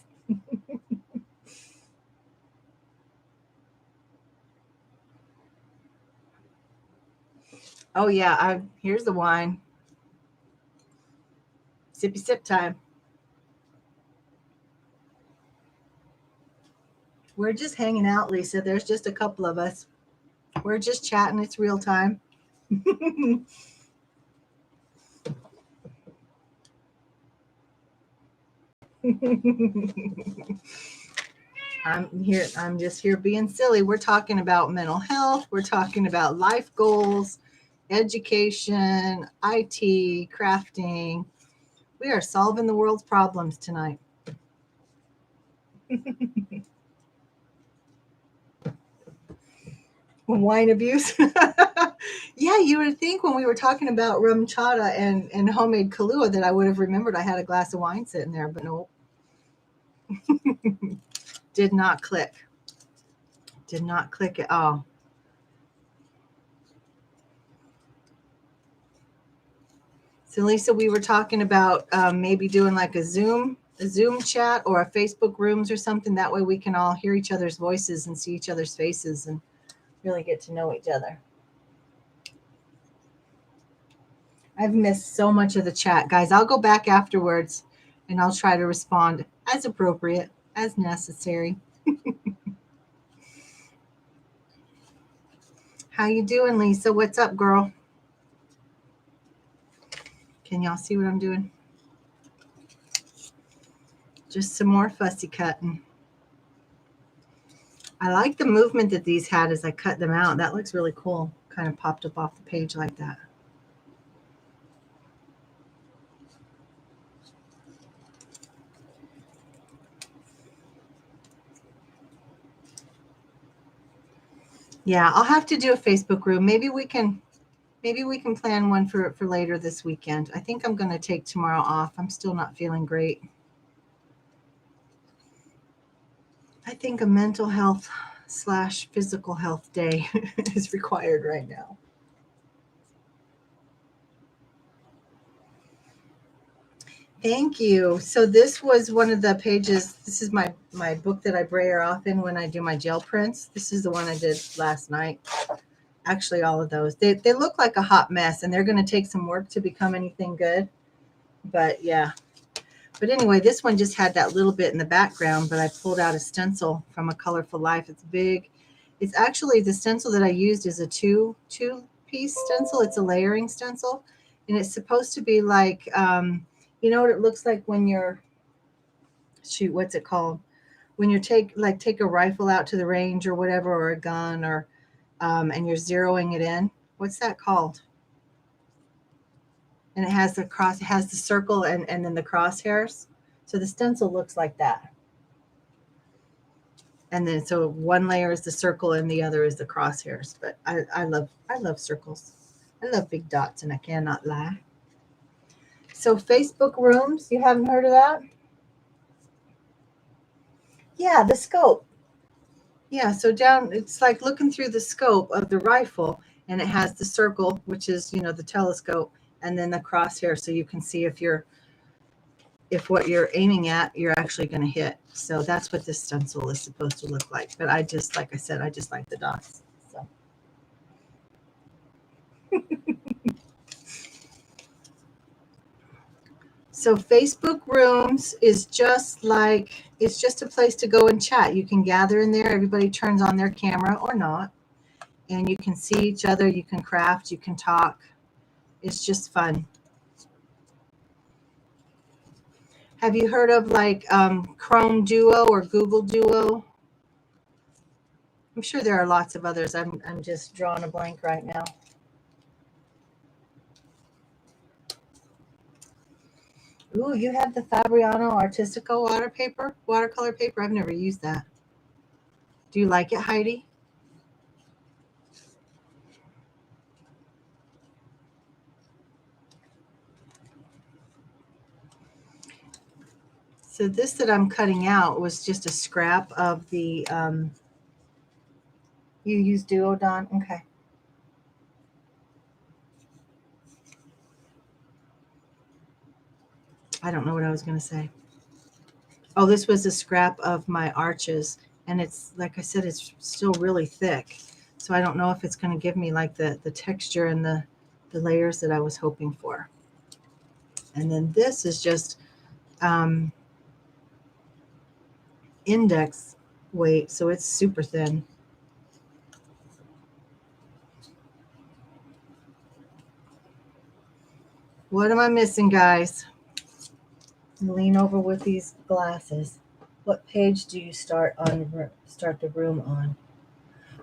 S1: Oh yeah, here's the wine. Sippy sip time. We're just hanging out, Lisa. There's just a couple of us. We're just chatting. It's real time. I'm just here being silly. We're talking about mental health. We're talking about life goals, education, IT, crafting. We are solving the world's problems tonight. Wine abuse. Yeah, you would think when we were talking about rum chata and homemade Kahlua that I would have remembered I had a glass of wine sitting there, but no. Did not click. Did not click at all. So Lisa, we were talking about maybe doing like a Zoom chat or a Facebook rooms or something. That way we can all hear each other's voices and see each other's faces and really get to know each other. I've missed so much of the chat, guys. I'll go back afterwards and I'll try to respond as appropriate, as necessary. How you doing, Lisa? What's up, girl? Can y'all see what I'm doing? Just some more fussy cutting. I like the movement that these had as I cut them out. That looks really cool. Kind of popped up off the page like that. Yeah, I'll have to do a Facebook room. Maybe we can plan one for later this weekend. I think I'm going to take tomorrow off. I'm still not feeling great. I think a mental health / physical health day is required right now. Thank you. So this was one of the pages. This is my book that I brayer off in when I do my gel prints. This is the one I did last night. Actually, all of those. They look like a hot mess, and they're going to take some work to become anything good. But yeah. But anyway, this one just had that little bit in the background, but I pulled out a stencil from A Colorful Life. It's big. It's actually the stencil that I used is a two-piece stencil. It's a layering stencil, and it's supposed to be like, you know what it looks like when you're, shoot, what's it called? When you take a rifle out to the range or whatever, or a gun, or and you're zeroing it in. What's that called? And it has it has the circle and then the crosshairs. So the stencil looks like that. And then so one layer is the circle and the other is the crosshairs. But I love circles. I love big dots, and I cannot lie. So Facebook rooms, you haven't heard of that? Yeah, the scope. Yeah, so down, it's like looking through the scope of the rifle, and it has the circle, which is, the telescope, and then the crosshair, so you can see if what you're aiming at, you're actually going to hit. So that's what this stencil is supposed to look like. But I just, like I said, I just like the dots. So. So Facebook rooms is just like, it's just a place to go and chat. You can gather in there. Everybody turns on their camera or not. And you can see each other. You can craft. You can talk. It's just fun. Have you heard of like Chrome Duo or Google Duo? I'm sure there are lots of others. I'm just drawing a blank right now. Ooh, you have the Fabriano Artistico watercolor paper. I've never used that. Do you like it, Heidi? So this that I'm cutting out was just a scrap of the, you use Duodon? Okay. I don't know what I was going to say. Oh, this was a scrap of my arches. And it's, like I said, it's still really thick. So I don't know if it's going to give me like the texture and the layers that I was hoping for. And then this is just index weight. So it's super thin. What am I missing, guys? Lean over with these glasses. What page do you start the room on?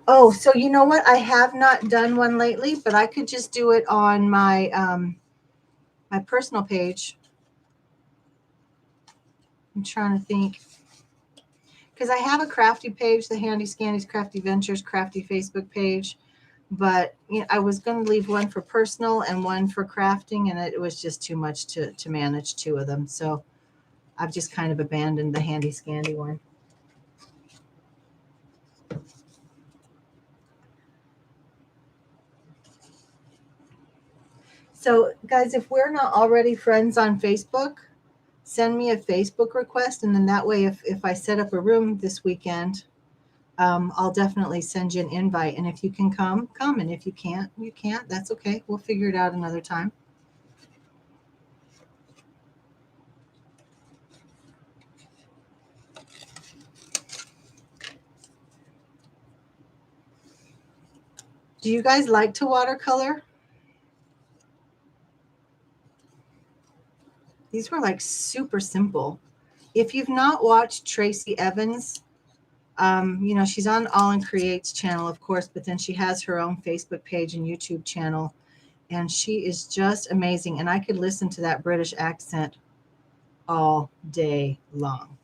S1: Oh, so you know what? I have not done one lately, but I could just do it on my my personal page. I'm trying to think. Because I have a crafty page, the Handy Scandies Crafty Ventures crafty Facebook page. but I was going to leave one for personal and one for crafting, and it was just too much to manage two of them. So I've just kind of abandoned the handy scandy one. So guys, if we're not already friends on Facebook, send me a Facebook request, and then that way, if I set up a room this weekend, I'll definitely send you an invite. And if you can come, come. And if you can't, you can't. That's okay. We'll figure it out another time. Do you guys like to watercolor? These were like super simple. If you've not watched Tracy Evans, she's on All in Creates channel, of course, but then she has her own Facebook page and YouTube channel. And she is just amazing. And I could listen to that British accent all day long.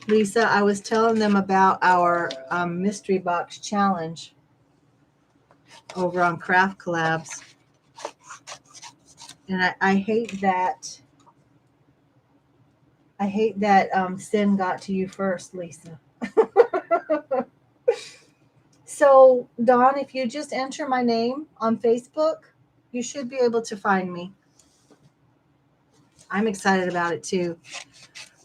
S1: Lisa, I was telling them about our mystery box challenge over on Craft Collabs. And I hate that. I hate that Sin got to you first, Lisa. So, Dawn, if you just enter my name on Facebook, you should be able to find me. I'm excited about it too.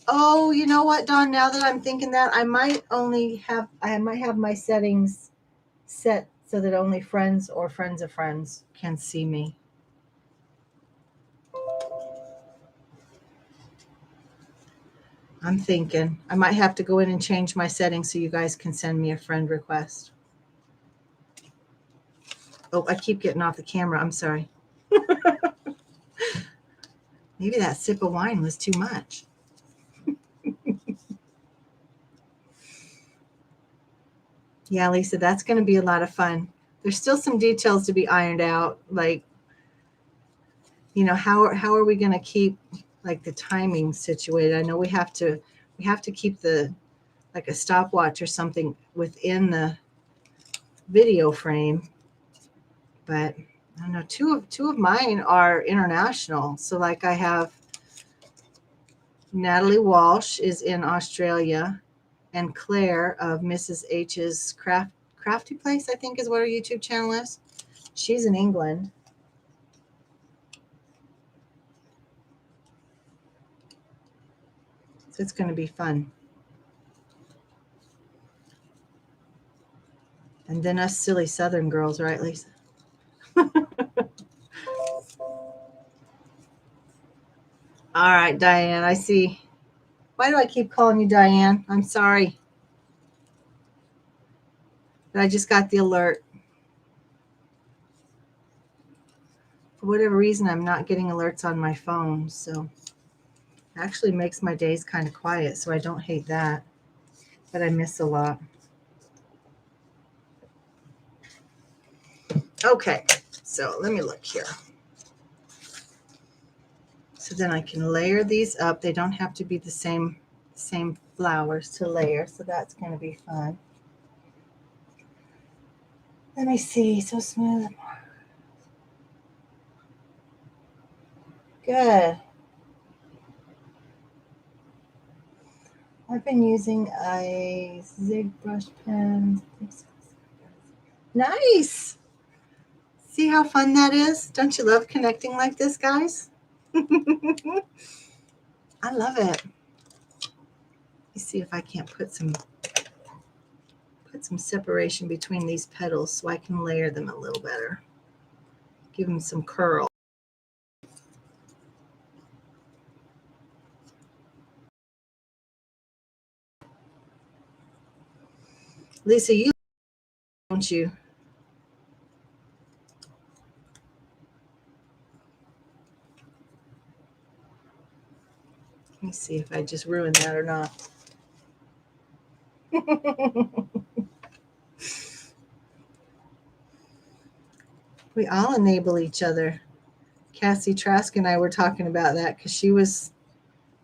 S1: Oh, you know what, Dawn? Now that I'm thinking that, I might have my settings set so that only friends or friends of friends can see me. I'm thinking I might have to go in and change my settings so you guys can send me a friend request. Oh, I keep getting off the camera. I'm sorry. Maybe that sip of wine was too much. Yeah, Lisa, that's going to be a lot of fun. There's still some details to be ironed out. Like, how are we going to keep like the timing situated? I know we have to keep the like a stopwatch or something within the video frame. But I don't know, two of mine are international. So like I have Natalie Walsh is in Australia, and Claire of Mrs. H's Crafty Place, I think is what her YouTube channel is. She's in England. So it's going to be fun. And then us silly Southern girls, right, Lisa? All right, Diane, I see. Why do I keep calling you Diane? I'm sorry. But I just got the alert. For whatever reason, I'm not getting alerts on my phone. So it actually makes my days kind of quiet. So I don't hate that. But I miss a lot. Okay, so let me look here. So then I can layer these up. They don't have to be the same flowers to layer. So that's going to be fun. Let me see. So smooth. Good. I've been using a Zig brush pen. Nice. See how fun that is? Don't you love connecting like this, guys? I love it. Let me see if I can't put some separation between these petals so I can layer them a little better. Give them some curl. Lisa, you don't you? Let me see if I just ruined that or not. We all enable each other. Cassie Trask and I were talking about that because she was,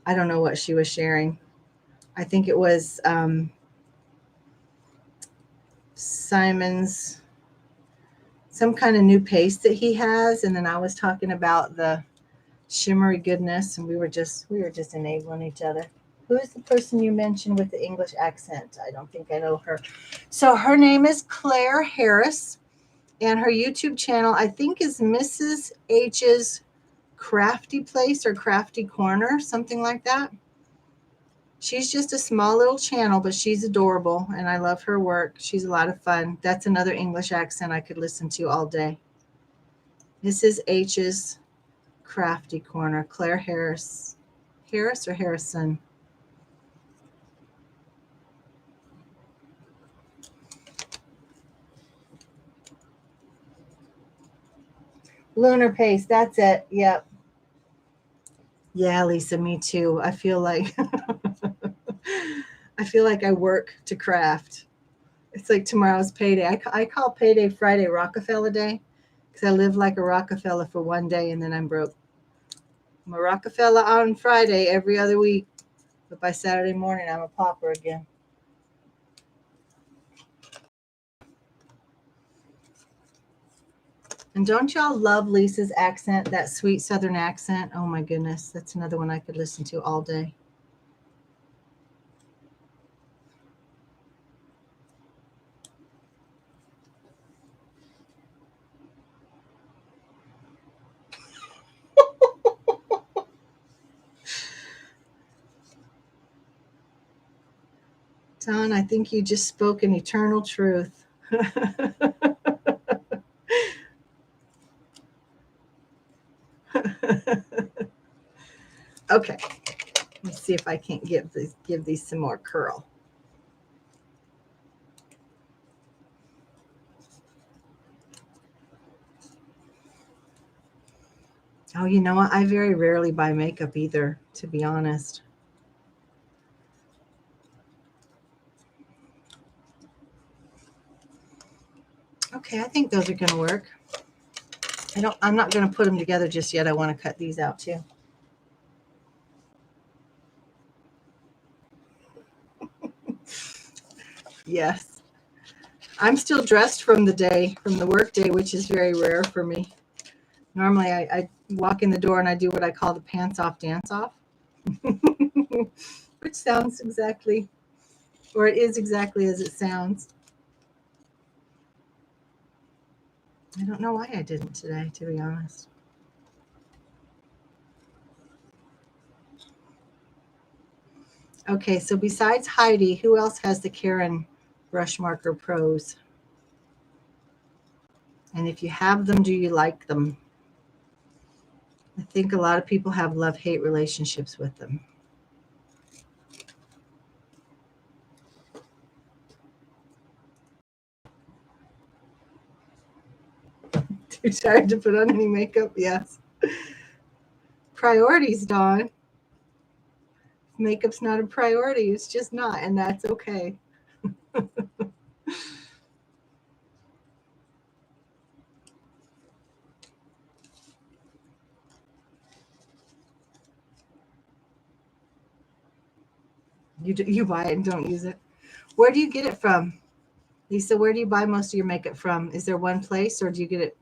S1: I don't know what she was sharing, I think it was Simon's, some kind of new paste that he has. And then I was talking about the shimmery goodness, and we were just enabling each other. Who is the person you mentioned with the English accent? I don't think I know her. So her name is Claire Harris, and her YouTube channel, I think, is Mrs. H's Crafty Place or Crafty Corner, something like that. She's just a small little channel, but she's adorable, and I love her work. She's a lot of fun. That's another English accent I could listen to all day. Mrs. H's Crafty Corner, Claire Harris. Harris or Harrison? Lunar Pace, that's it. Yep. Yeah, Lisa, me too. I feel like I work to craft. It's like tomorrow's payday. I call payday Friday Rockefeller Day because I live like a Rockefeller for one day and then I'm broke. I'm a Rockefeller on Friday every other week, but by Saturday morning I'm a pauper again. And don't y'all love Lisa's accent, that sweet Southern accent? Oh my goodness, that's another one I could listen to all day. Don, I think you just spoke an eternal truth. Okay, let's see if I can't give these some more curl. Oh, you know what? I very rarely buy makeup either, to be honest. Okay, I think those are going to work. I'm not going to put them together just yet. I want to cut these out too. Yes. I'm still dressed from the work day, which is very rare for me. Normally I walk in the door and I do what I call the pants off dance off, which sounds exactly, or it is exactly as it sounds. I don't know why I didn't today, to be honest. Okay, so besides Heidi, who else has the Karen Brush Marker Pros? And if you have them, do you like them? I think a lot of people have love-hate relationships with them. Too tired to put on any makeup? Yes. Priorities, Dawn. Makeup's not a priority. It's just not, and that's okay. You buy it and don't use it. Where do you get it from? Lisa, where do you buy most of your makeup from? Is there one place, or do you get it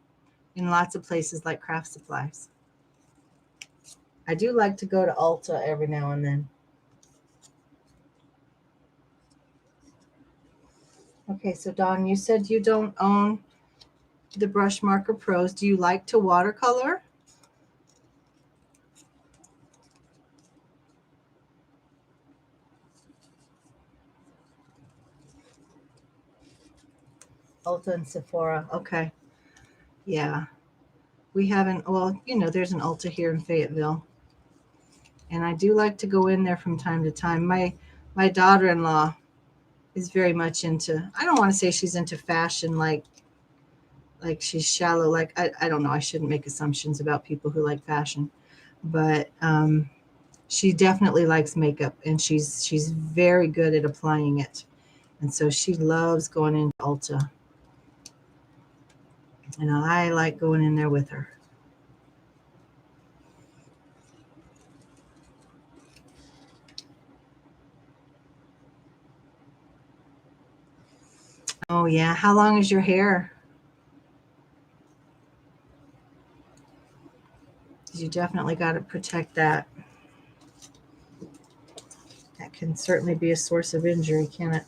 S1: in lots of places like craft supplies? I do like to go to Ulta every now and then. Okay, so Dawn, you said you don't own the Brush Marker Pros. Do you like to watercolor? Ulta and Sephora. Okay. Yeah. We haven't, well, there's an Ulta here in Fayetteville. And I do like to go in there from time to time. My daughter-in-law is very much into, I don't want to say she's into fashion like she's shallow. Like I don't know, I shouldn't make assumptions about people who like fashion. But she definitely likes makeup, and she's very good at applying it. And so she loves going into Ulta. And I like going in there with her. Oh yeah. How long is your hair? You definitely got to protect that. That can certainly be a source of injury, can it?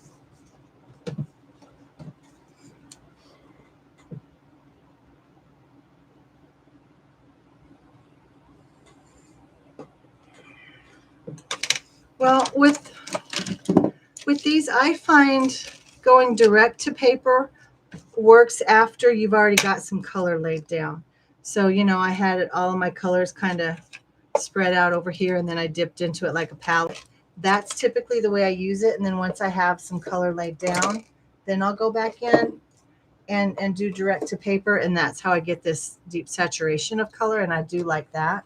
S1: Well, with these, I find going direct to paper works after you've already got some color laid down. So, I had all of my colors kind of spread out over here, and then I dipped into it like a palette. That's typically the way I use it. And then once I have some color laid down, then I'll go back in and do direct to paper. And that's how I get this deep saturation of color. And I do like that.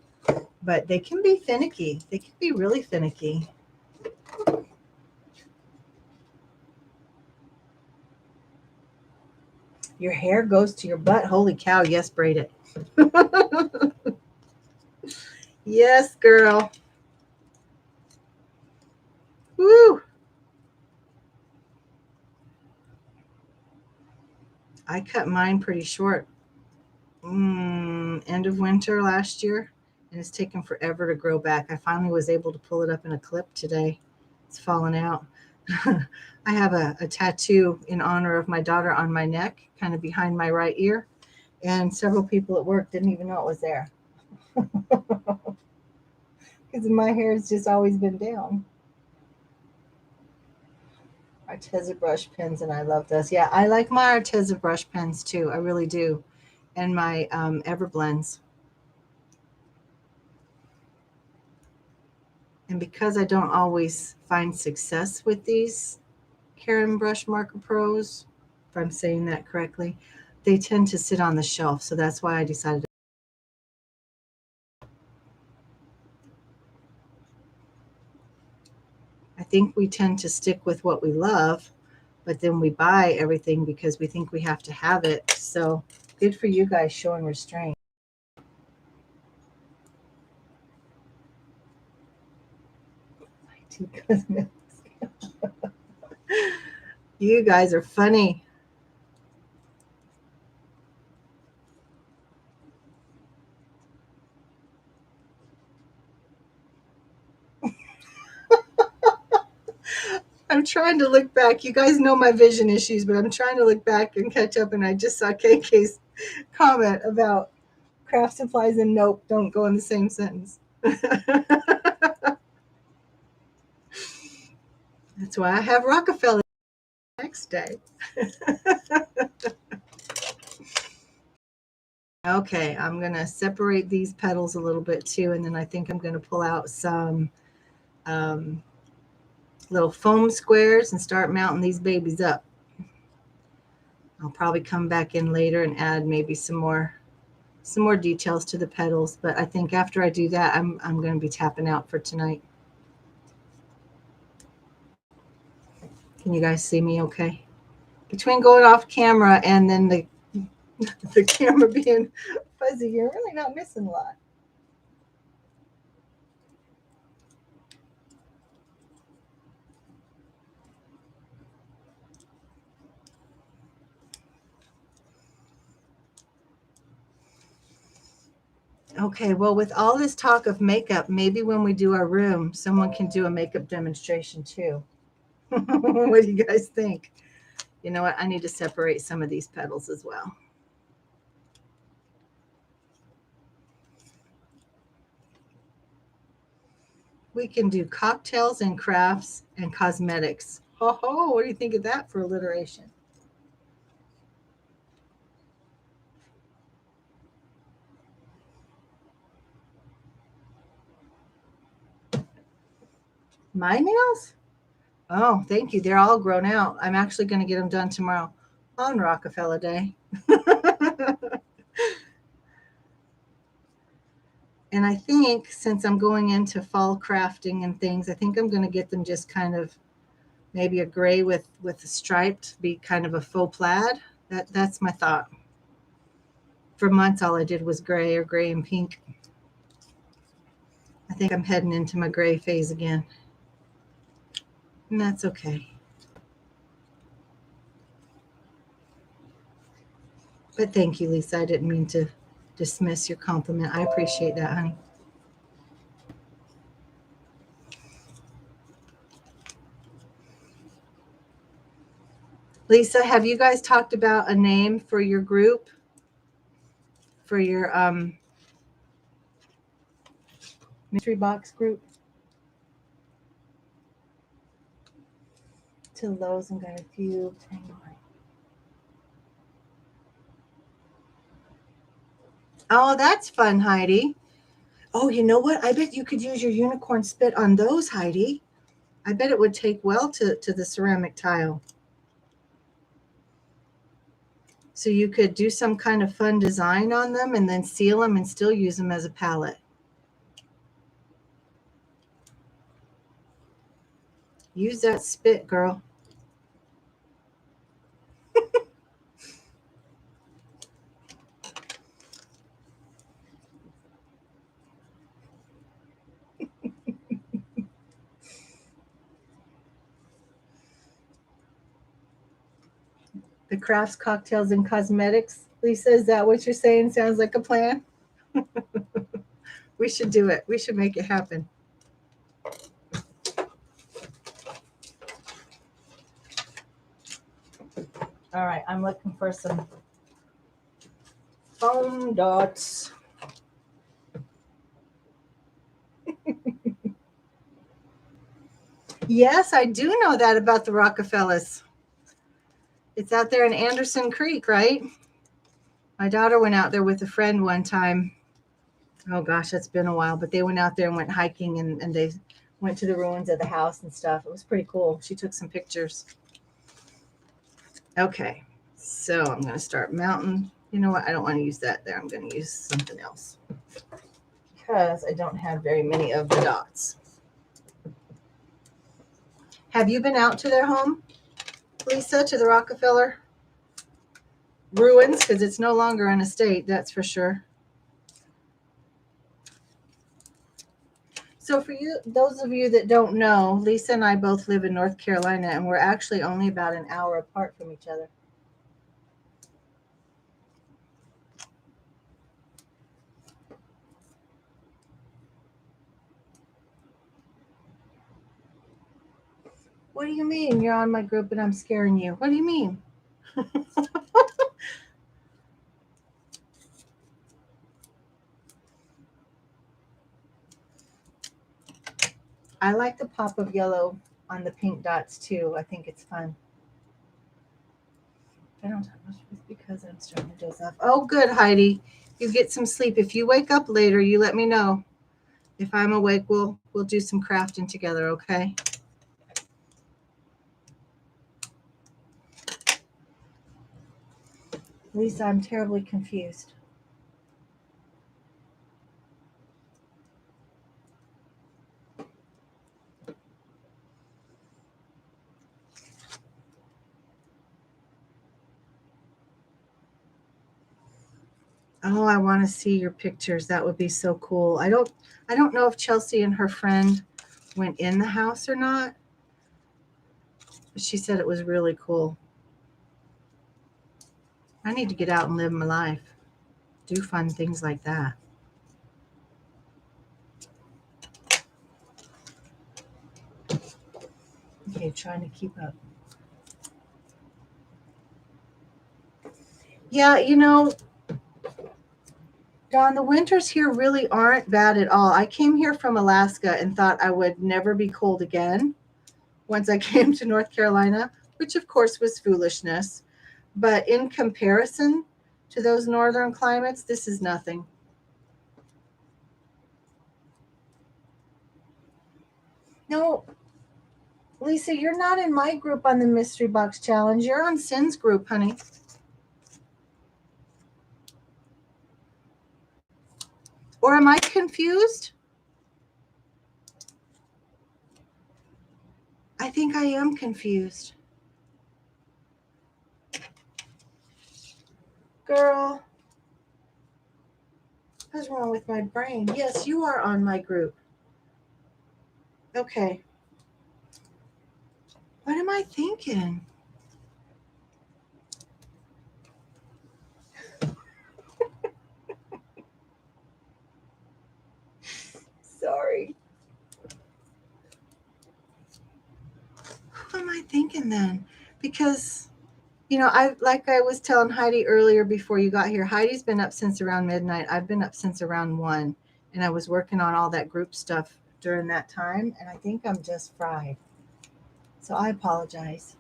S1: But they can be finicky. They can be really finicky. Your hair goes to your butt. Holy cow. Yes, braid it. Yes, girl. Woo. I cut mine pretty short. End of winter last year, and it's taken forever to grow back. I finally was able to pull it up in a clip today. It's fallen out. I have a tattoo in honor of my daughter on my neck, kind of behind my right ear, and several people at work didn't even know it was there because my hair has just always been down. Arteza brush pens, and I love those. Yeah, I like my Arteza brush pens too. I really do, and my Everblends. And because I don't always find success with these Karen Brush Marker Pros, if I'm saying that correctly, they tend to sit on the shelf. So that's why I decided. I think we tend to stick with what we love, but then we buy everything because we think we have to have it. So good for you guys showing restraint. You guys are funny. I'm trying to look back. You guys know my vision issues, but I'm trying to look back and catch up. And I just saw KK's comment about craft supplies and nope, don't go in the same sentence. That's why I have Rockefeller next day. Okay, I'm going to separate these petals a little bit too, and then I think I'm going to pull out some um, little foam squares and start mounting these babies up. I'll probably come back in later and add maybe some more details to the petals, but I think after I do that, I'm going to be tapping out for tonight. Can you guys see me okay? Between going off camera and then the camera being fuzzy, you're really not missing a lot. Okay, well, with all this talk of makeup, maybe when we do our room, someone can do a makeup demonstration too. What do you guys think? You know what? I need to separate some of these petals as well. We can do cocktails and crafts and cosmetics. Ho ho, what do you think of that for alliteration? My nails? Oh, thank you. They're all grown out. I'm actually going to get them done tomorrow on Rockefeller Day. And I think since I'm going into fall crafting and things, I think I'm going to get them just kind of maybe a gray with a striped, be kind of a faux plaid. That's my thought. For months, all I did was gray or gray and pink. I think I'm heading into my gray phase again. And that's okay. But thank you, Lisa. I didn't mean to dismiss your compliment. I appreciate that, honey. Lisa, have you guys talked about a name for your group? For your mystery box group? To Lowe's and got a few. Oh, that's fun, Heidi. Oh, you know what? I bet you could use your unicorn spit on those, Heidi. I bet it would take well to the ceramic tile. So you could do some kind of fun design on them and then seal them and still use them as a palette. Use that spit, girl. The crafts, cocktails, and cosmetics. Lisa, is that what you're saying? Sounds like a plan. We should do it. We should make it happen. All right, I'm looking for some foam dots. Yes, I do know that about the Rockefellers. It's out there in Anderson Creek, right? My daughter went out there with a friend one time. Oh gosh, that's been a while, but they went out there and went hiking and they went to the ruins of the house and stuff. It was pretty cool. She took some pictures. Okay, so I'm going to start mounting. You know what? I don't want to use that there. I'm going to use something else because I don't have very many of the dots. Have you been out to their home, Lisa, to the Rockefeller ruins? Because it's no longer an estate, that's for sure. So for you, those of you that don't know, Lisa and I both live in North Carolina, and we're actually only about an hour apart from each other. What do you mean you're on my group and I'm scaring you? What do you mean? I like the pop of yellow on the pink dots too. I think it's fun. I don't have much because I'm starting to doze off. Oh, good, Heidi. You get some sleep. If you wake up later, you let me know. If I'm awake, we'll do some crafting together, okay? Lisa, I'm terribly confused. Oh, I want to see your pictures. That would be so cool. I don't know if Chelsea and her friend went in the house or not. But she said it was really cool. I need to get out and live my life. Do fun things like that. Okay, trying to keep up. Yeah, you know, Dawn, the winters here really aren't bad at all. I came here from Alaska and thought I would never be cold again once I came to North Carolina, which of course was foolishness. But in comparison to those northern climates, this is nothing. No, Lisa, you're not in my group on the Mystery Box Challenge. You're on Sin's group, honey. Or am I confused? I think I am confused. Girl, what's wrong with my brain? Yes, you are on my group. Okay. What am I thinking? on then, because I was telling Heidi earlier before you got here, Heidi's been up since around midnight. I've been up since around 1, and I was working on all that group stuff during that time, and I think I'm just fried. So I apologize.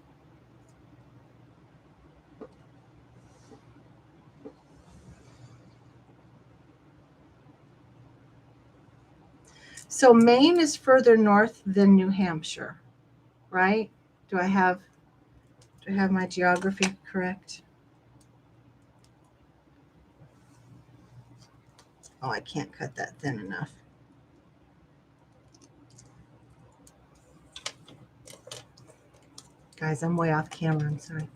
S1: So Maine is further north than New Hampshire, right? Do I have my geography correct? Oh, I can't cut that thin enough. Guys, I'm way off camera. I'm sorry.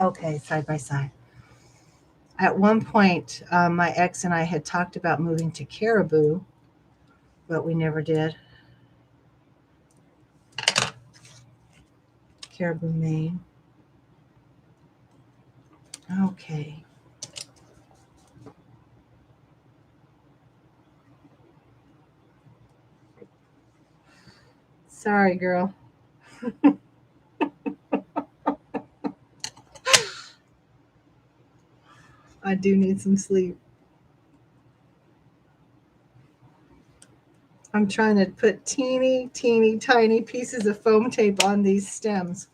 S1: Okay, side by side. At one point, my ex and I had talked about moving to Caribou, but we never did. Caribou, Maine. Okay. Sorry, girl. I do need some sleep. I'm trying to put teeny, teeny, tiny pieces of foam tape on these stems.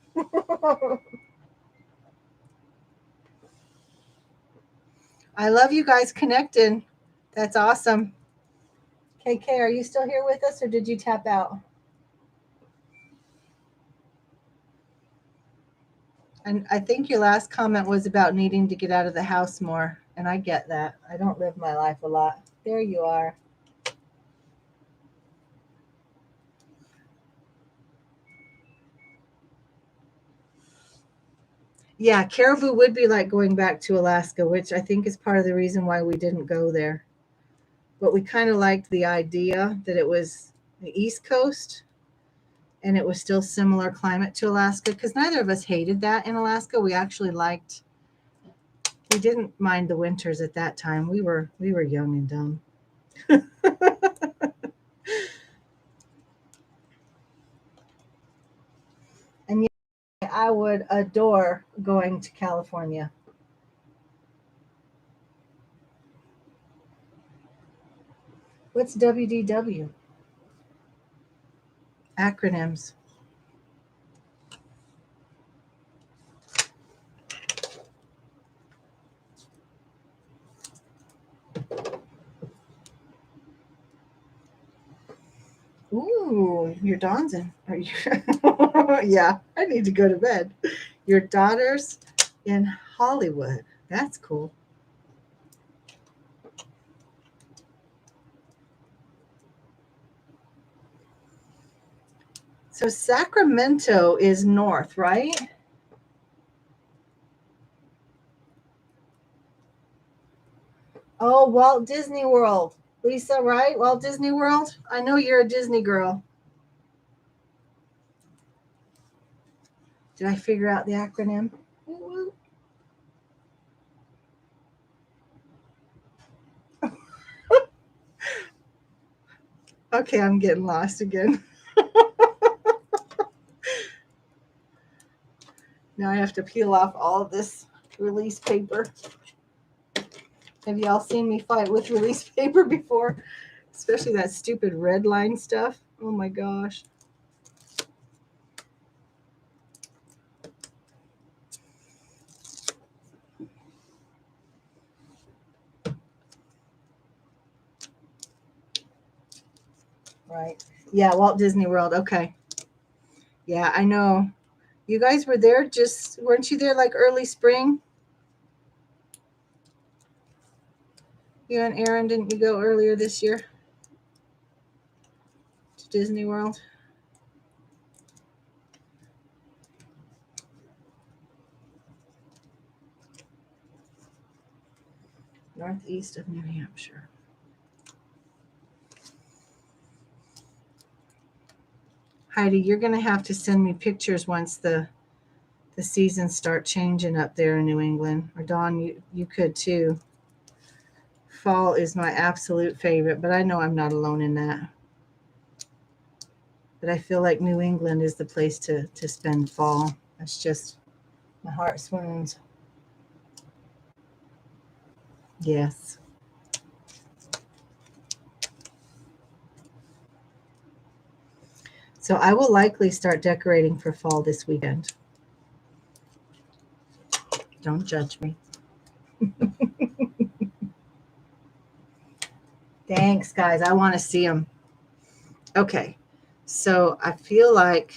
S1: I love you guys connecting. That's awesome. KK, are you still here with us or did you tap out? And I think your last comment was about needing to get out of the house more. And I get that. I don't live my life a lot. There you are. Yeah, Caribou would be like going back to Alaska, which I think is part of the reason why we didn't go there. But we kind of liked the idea that it was the East Coast and it was still similar climate to Alaska, because neither of us hated that in Alaska. We actually we didn't mind the winters at that time. We were young and dumb. And yeah, I would adore going to California. What's WDW? Acronyms. Ooh, your Dawn's in. Are you? Yeah, I need to go to bed. Your daughter's in Hollywood. That's cool. So Sacramento is north, right? Oh, Walt Disney World. Lisa, right? Walt Disney World? I know you're a Disney girl. Did I figure out the acronym? Okay, I'm getting lost again. Now I have to peel off all of this release paper. Have y'all seen me fight with release paper before? Especially that stupid red line stuff. Oh my gosh. Right. Yeah, Walt Disney World. Okay. Yeah, I know. You guys were there weren't you there like early spring? You and Aaron, didn't you go earlier this year to Disney World? Northeast of New Hampshire. Heidi, you're going to have to send me pictures once the seasons start changing up there in New England. Or Dawn, you could too. fall is my absolute favorite, but I know I'm not alone in that. But I feel like New England is the place to spend fall. That's just, my heart swoons. Yes. So I will likely start decorating for fall this weekend. Don't judge me. Thanks, guys. I want to see them. Okay. So I feel like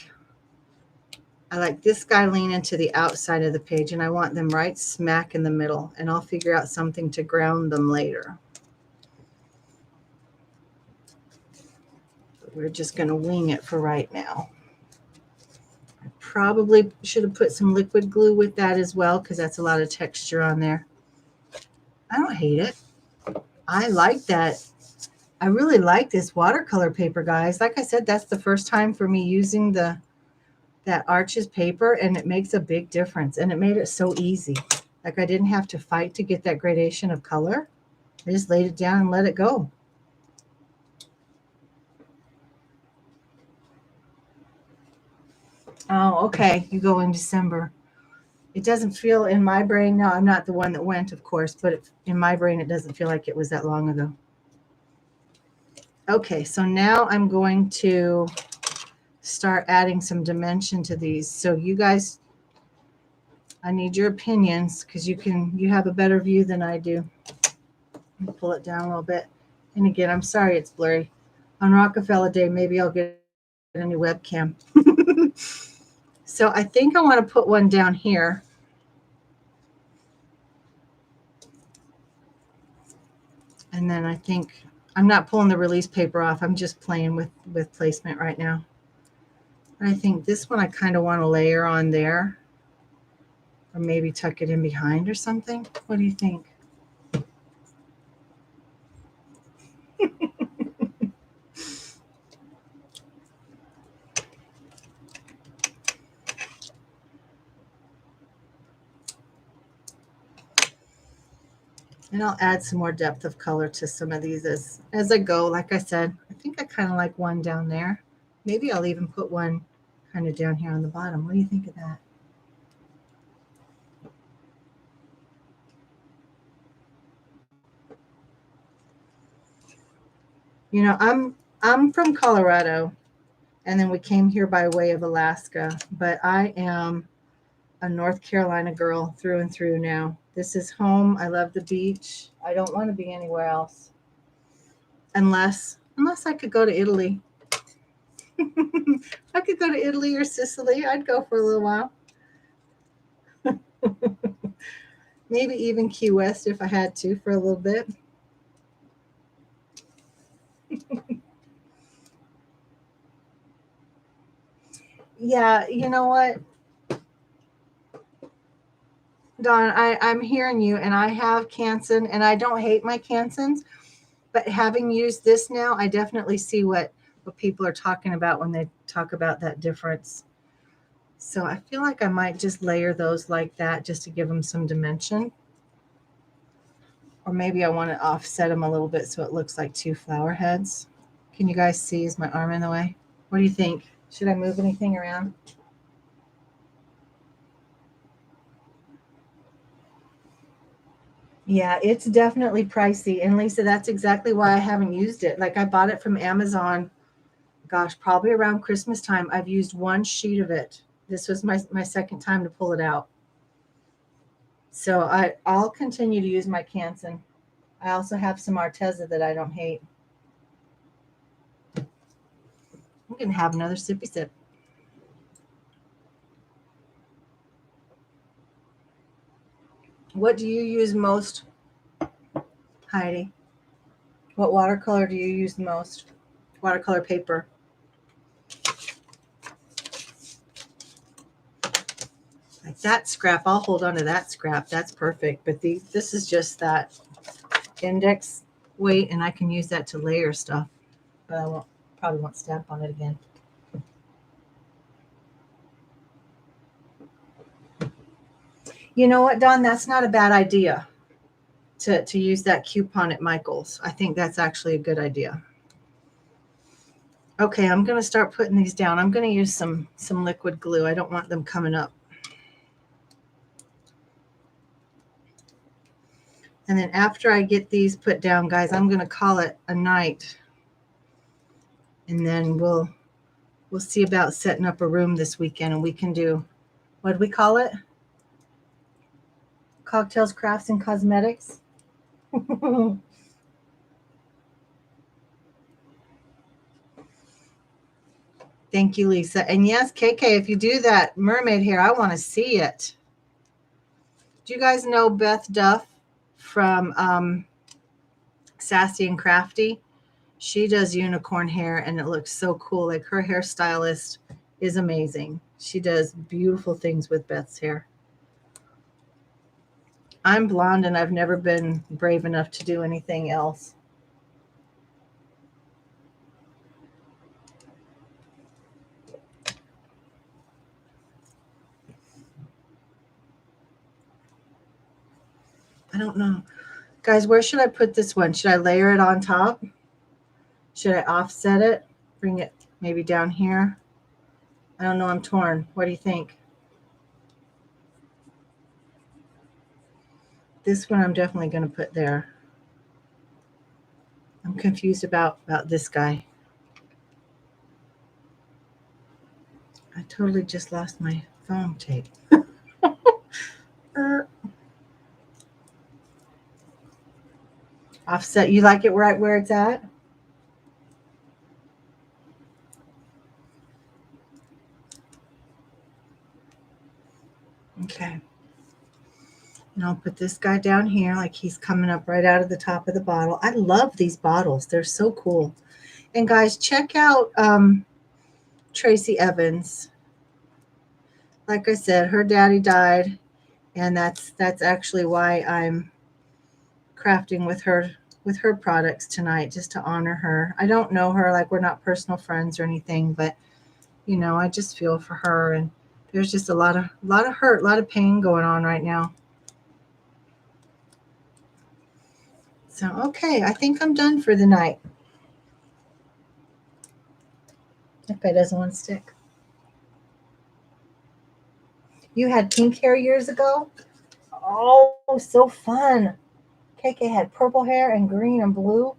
S1: I like this guy leaning to the outside of the page, and I want them right smack in the middle, and I'll figure out something to ground them later. But we're just going to wing it for right now. I probably should have put some liquid glue with that as well, because that's a lot of texture on there. I don't hate it. I like that. I really like this watercolor paper, guys. Like I said, that's the first time for me using that Arches paper, and it makes a big difference. And it made it so easy. Like I didn't have to fight to get that gradation of color. I just laid it down and let it go. Oh, okay. You go in December. It doesn't feel in my brain. No, I'm not the one that went, of course, but in my brain, it doesn't feel like it was that long ago. Okay, so now I'm going to start adding some dimension to these. So you guys, I need your opinions because you have a better view than I do. Pull it down a little bit. And again, I'm sorry it's blurry. On Rockefeller Day, maybe I'll get a new webcam. So I think I want to put one down here. And then I think I'm not pulling the release paper off. I'm just playing with placement right now. And I think this one I kind of want to layer on there. Or maybe tuck it in behind or something. What do you think? And I'll add some more depth of color to some of these as I go. Like I said, I think I kind of like one down there. Maybe I'll even put one kind of down here on the bottom. What do you think of that? You know, I'm from Colorado, and then we came here by way of Alaska, but I am a North Carolina girl through and through now. This is home. I love the beach. I don't want to be anywhere else. Unless I could go to Italy. I could go to Italy or Sicily. I'd go for a little while. Maybe even Key West if I had to for a little bit. Yeah, you know what, Dawn, I'm hearing you, and I have Canson, and I don't hate my Cansons, but having used this now, I definitely see what people are talking about when they talk about that difference. So I feel like I might just layer those like that just to give them some dimension. Or maybe I want to offset them a little bit so it looks like two flower heads. Can you guys see? Is my arm in the way? What do you think? Should I move anything around? Yeah, it's definitely pricey. And Lisa, that's exactly why I haven't used it. Like I bought it from Amazon, gosh, probably around Christmas time. I've used one sheet of it. This was my second time to pull it out. So I'll continue to use my Canson. I also have some Arteza that I don't hate. I'm going to have another sippy sip. What do you use most, Heidi? What watercolor do you use the most? Watercolor paper. Like that scrap, I'll hold on to that scrap. That's perfect. But this is just that index weight, and I can use that to layer stuff. But I probably won't stamp on it again. You know what, Dawn? That's not a bad idea to use that coupon at Michael's. I think that's actually a good idea. Okay, I'm going to start putting these down. I'm going to use some liquid glue. I don't want them coming up. And then after I get these put down, guys, I'm going to call it a night. And then we'll see about setting up a room this weekend, and we can do, what do we call it? Cocktails, crafts, and cosmetics. Thank you, Lisa. And yes, KK, if you do that mermaid hair, I want to see it. Do you guys know Beth Duff from Sassy and Crafty? She does unicorn hair, and it looks so cool. Like, her hairstylist is amazing. She does beautiful things with Beth's hair. I'm blonde, and I've never been brave enough to do anything else. I don't know. Guys, where should I put this one? Should I layer it on top? Should I offset it? Bring it maybe down here? I don't know. I'm torn. What do you think? This one I'm definitely going to put there. I'm confused about this guy. I totally just lost my foam tape. Offset. You like it right where it's at? Okay. And I'll put this guy down here like he's coming up right out of the top of the bottle. I love these bottles. They're so cool. And guys, check out Tracy Evans. Like I said, her daddy died, and that's actually why I'm crafting with her products tonight, just to honor her. I don't know her, like, we're not personal friends or anything, but you know, I just feel for her, and there's just a lot of hurt, a lot of pain going on right now. So, okay, I think I'm done for the night. That guy doesn't want to stick. You had pink hair years ago? Oh, so fun. KK had purple hair and green and blue.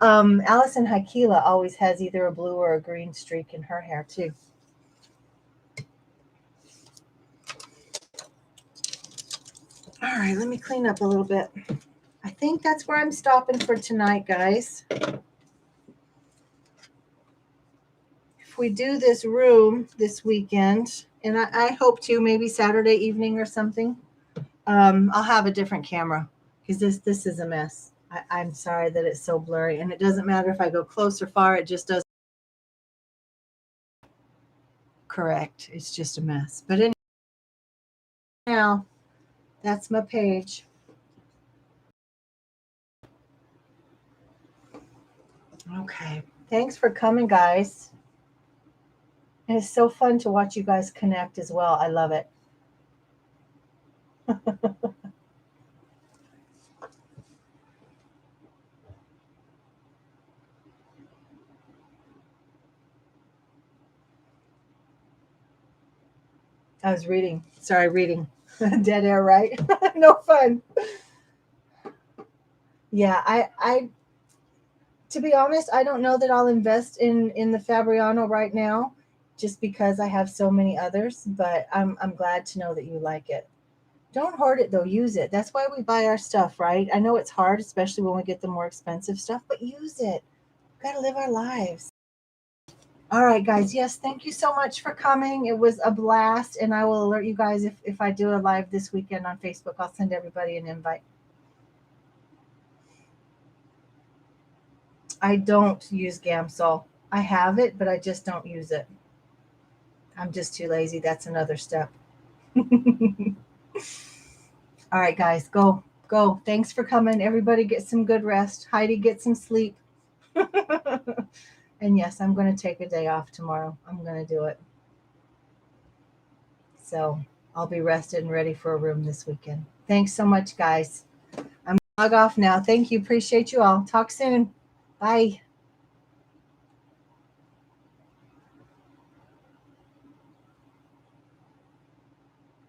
S1: Allison Hakila always has either a blue or a green streak in her hair too. All right, let me clean up a little bit. I think that's where I'm stopping for tonight, guys. If we do this room this weekend, and I hope to, maybe Saturday evening or something, I'll have a different camera, because this is a mess. I'm sorry that it's so blurry, and it doesn't matter if I go close or far, it just doesn't. Correct. It's just a mess. But anyway, now that's my page. Okay. Thanks for coming, guys. And it's so fun to watch you guys connect as well. I love it. I was reading. Sorry, reading. Dead air, right? No fun. Yeah, I to be honest, I don't know that I'll invest in the Fabriano right now, just because I have so many others, but I'm glad to know that you like it. Don't hoard it though, use it. That's why we buy our stuff, right? I know it's hard, especially when we get the more expensive stuff, but use it. We've got to live our lives. All right, guys. Yes, thank you so much for coming. It was a blast, and I will alert you guys if I do a live this weekend on Facebook. I'll send everybody an invite. I don't use Gamsol. I have it, but I just don't use it. I'm just too lazy. That's another step. All right, guys, go. Thanks for coming. Everybody get some good rest. Heidi, get some sleep. And yes, I'm going to take a day off tomorrow. I'm going to do it. So I'll be rested and ready for a room this weekend. Thanks so much, guys. Log off now. Thank you. Appreciate you all. Talk soon. Bye.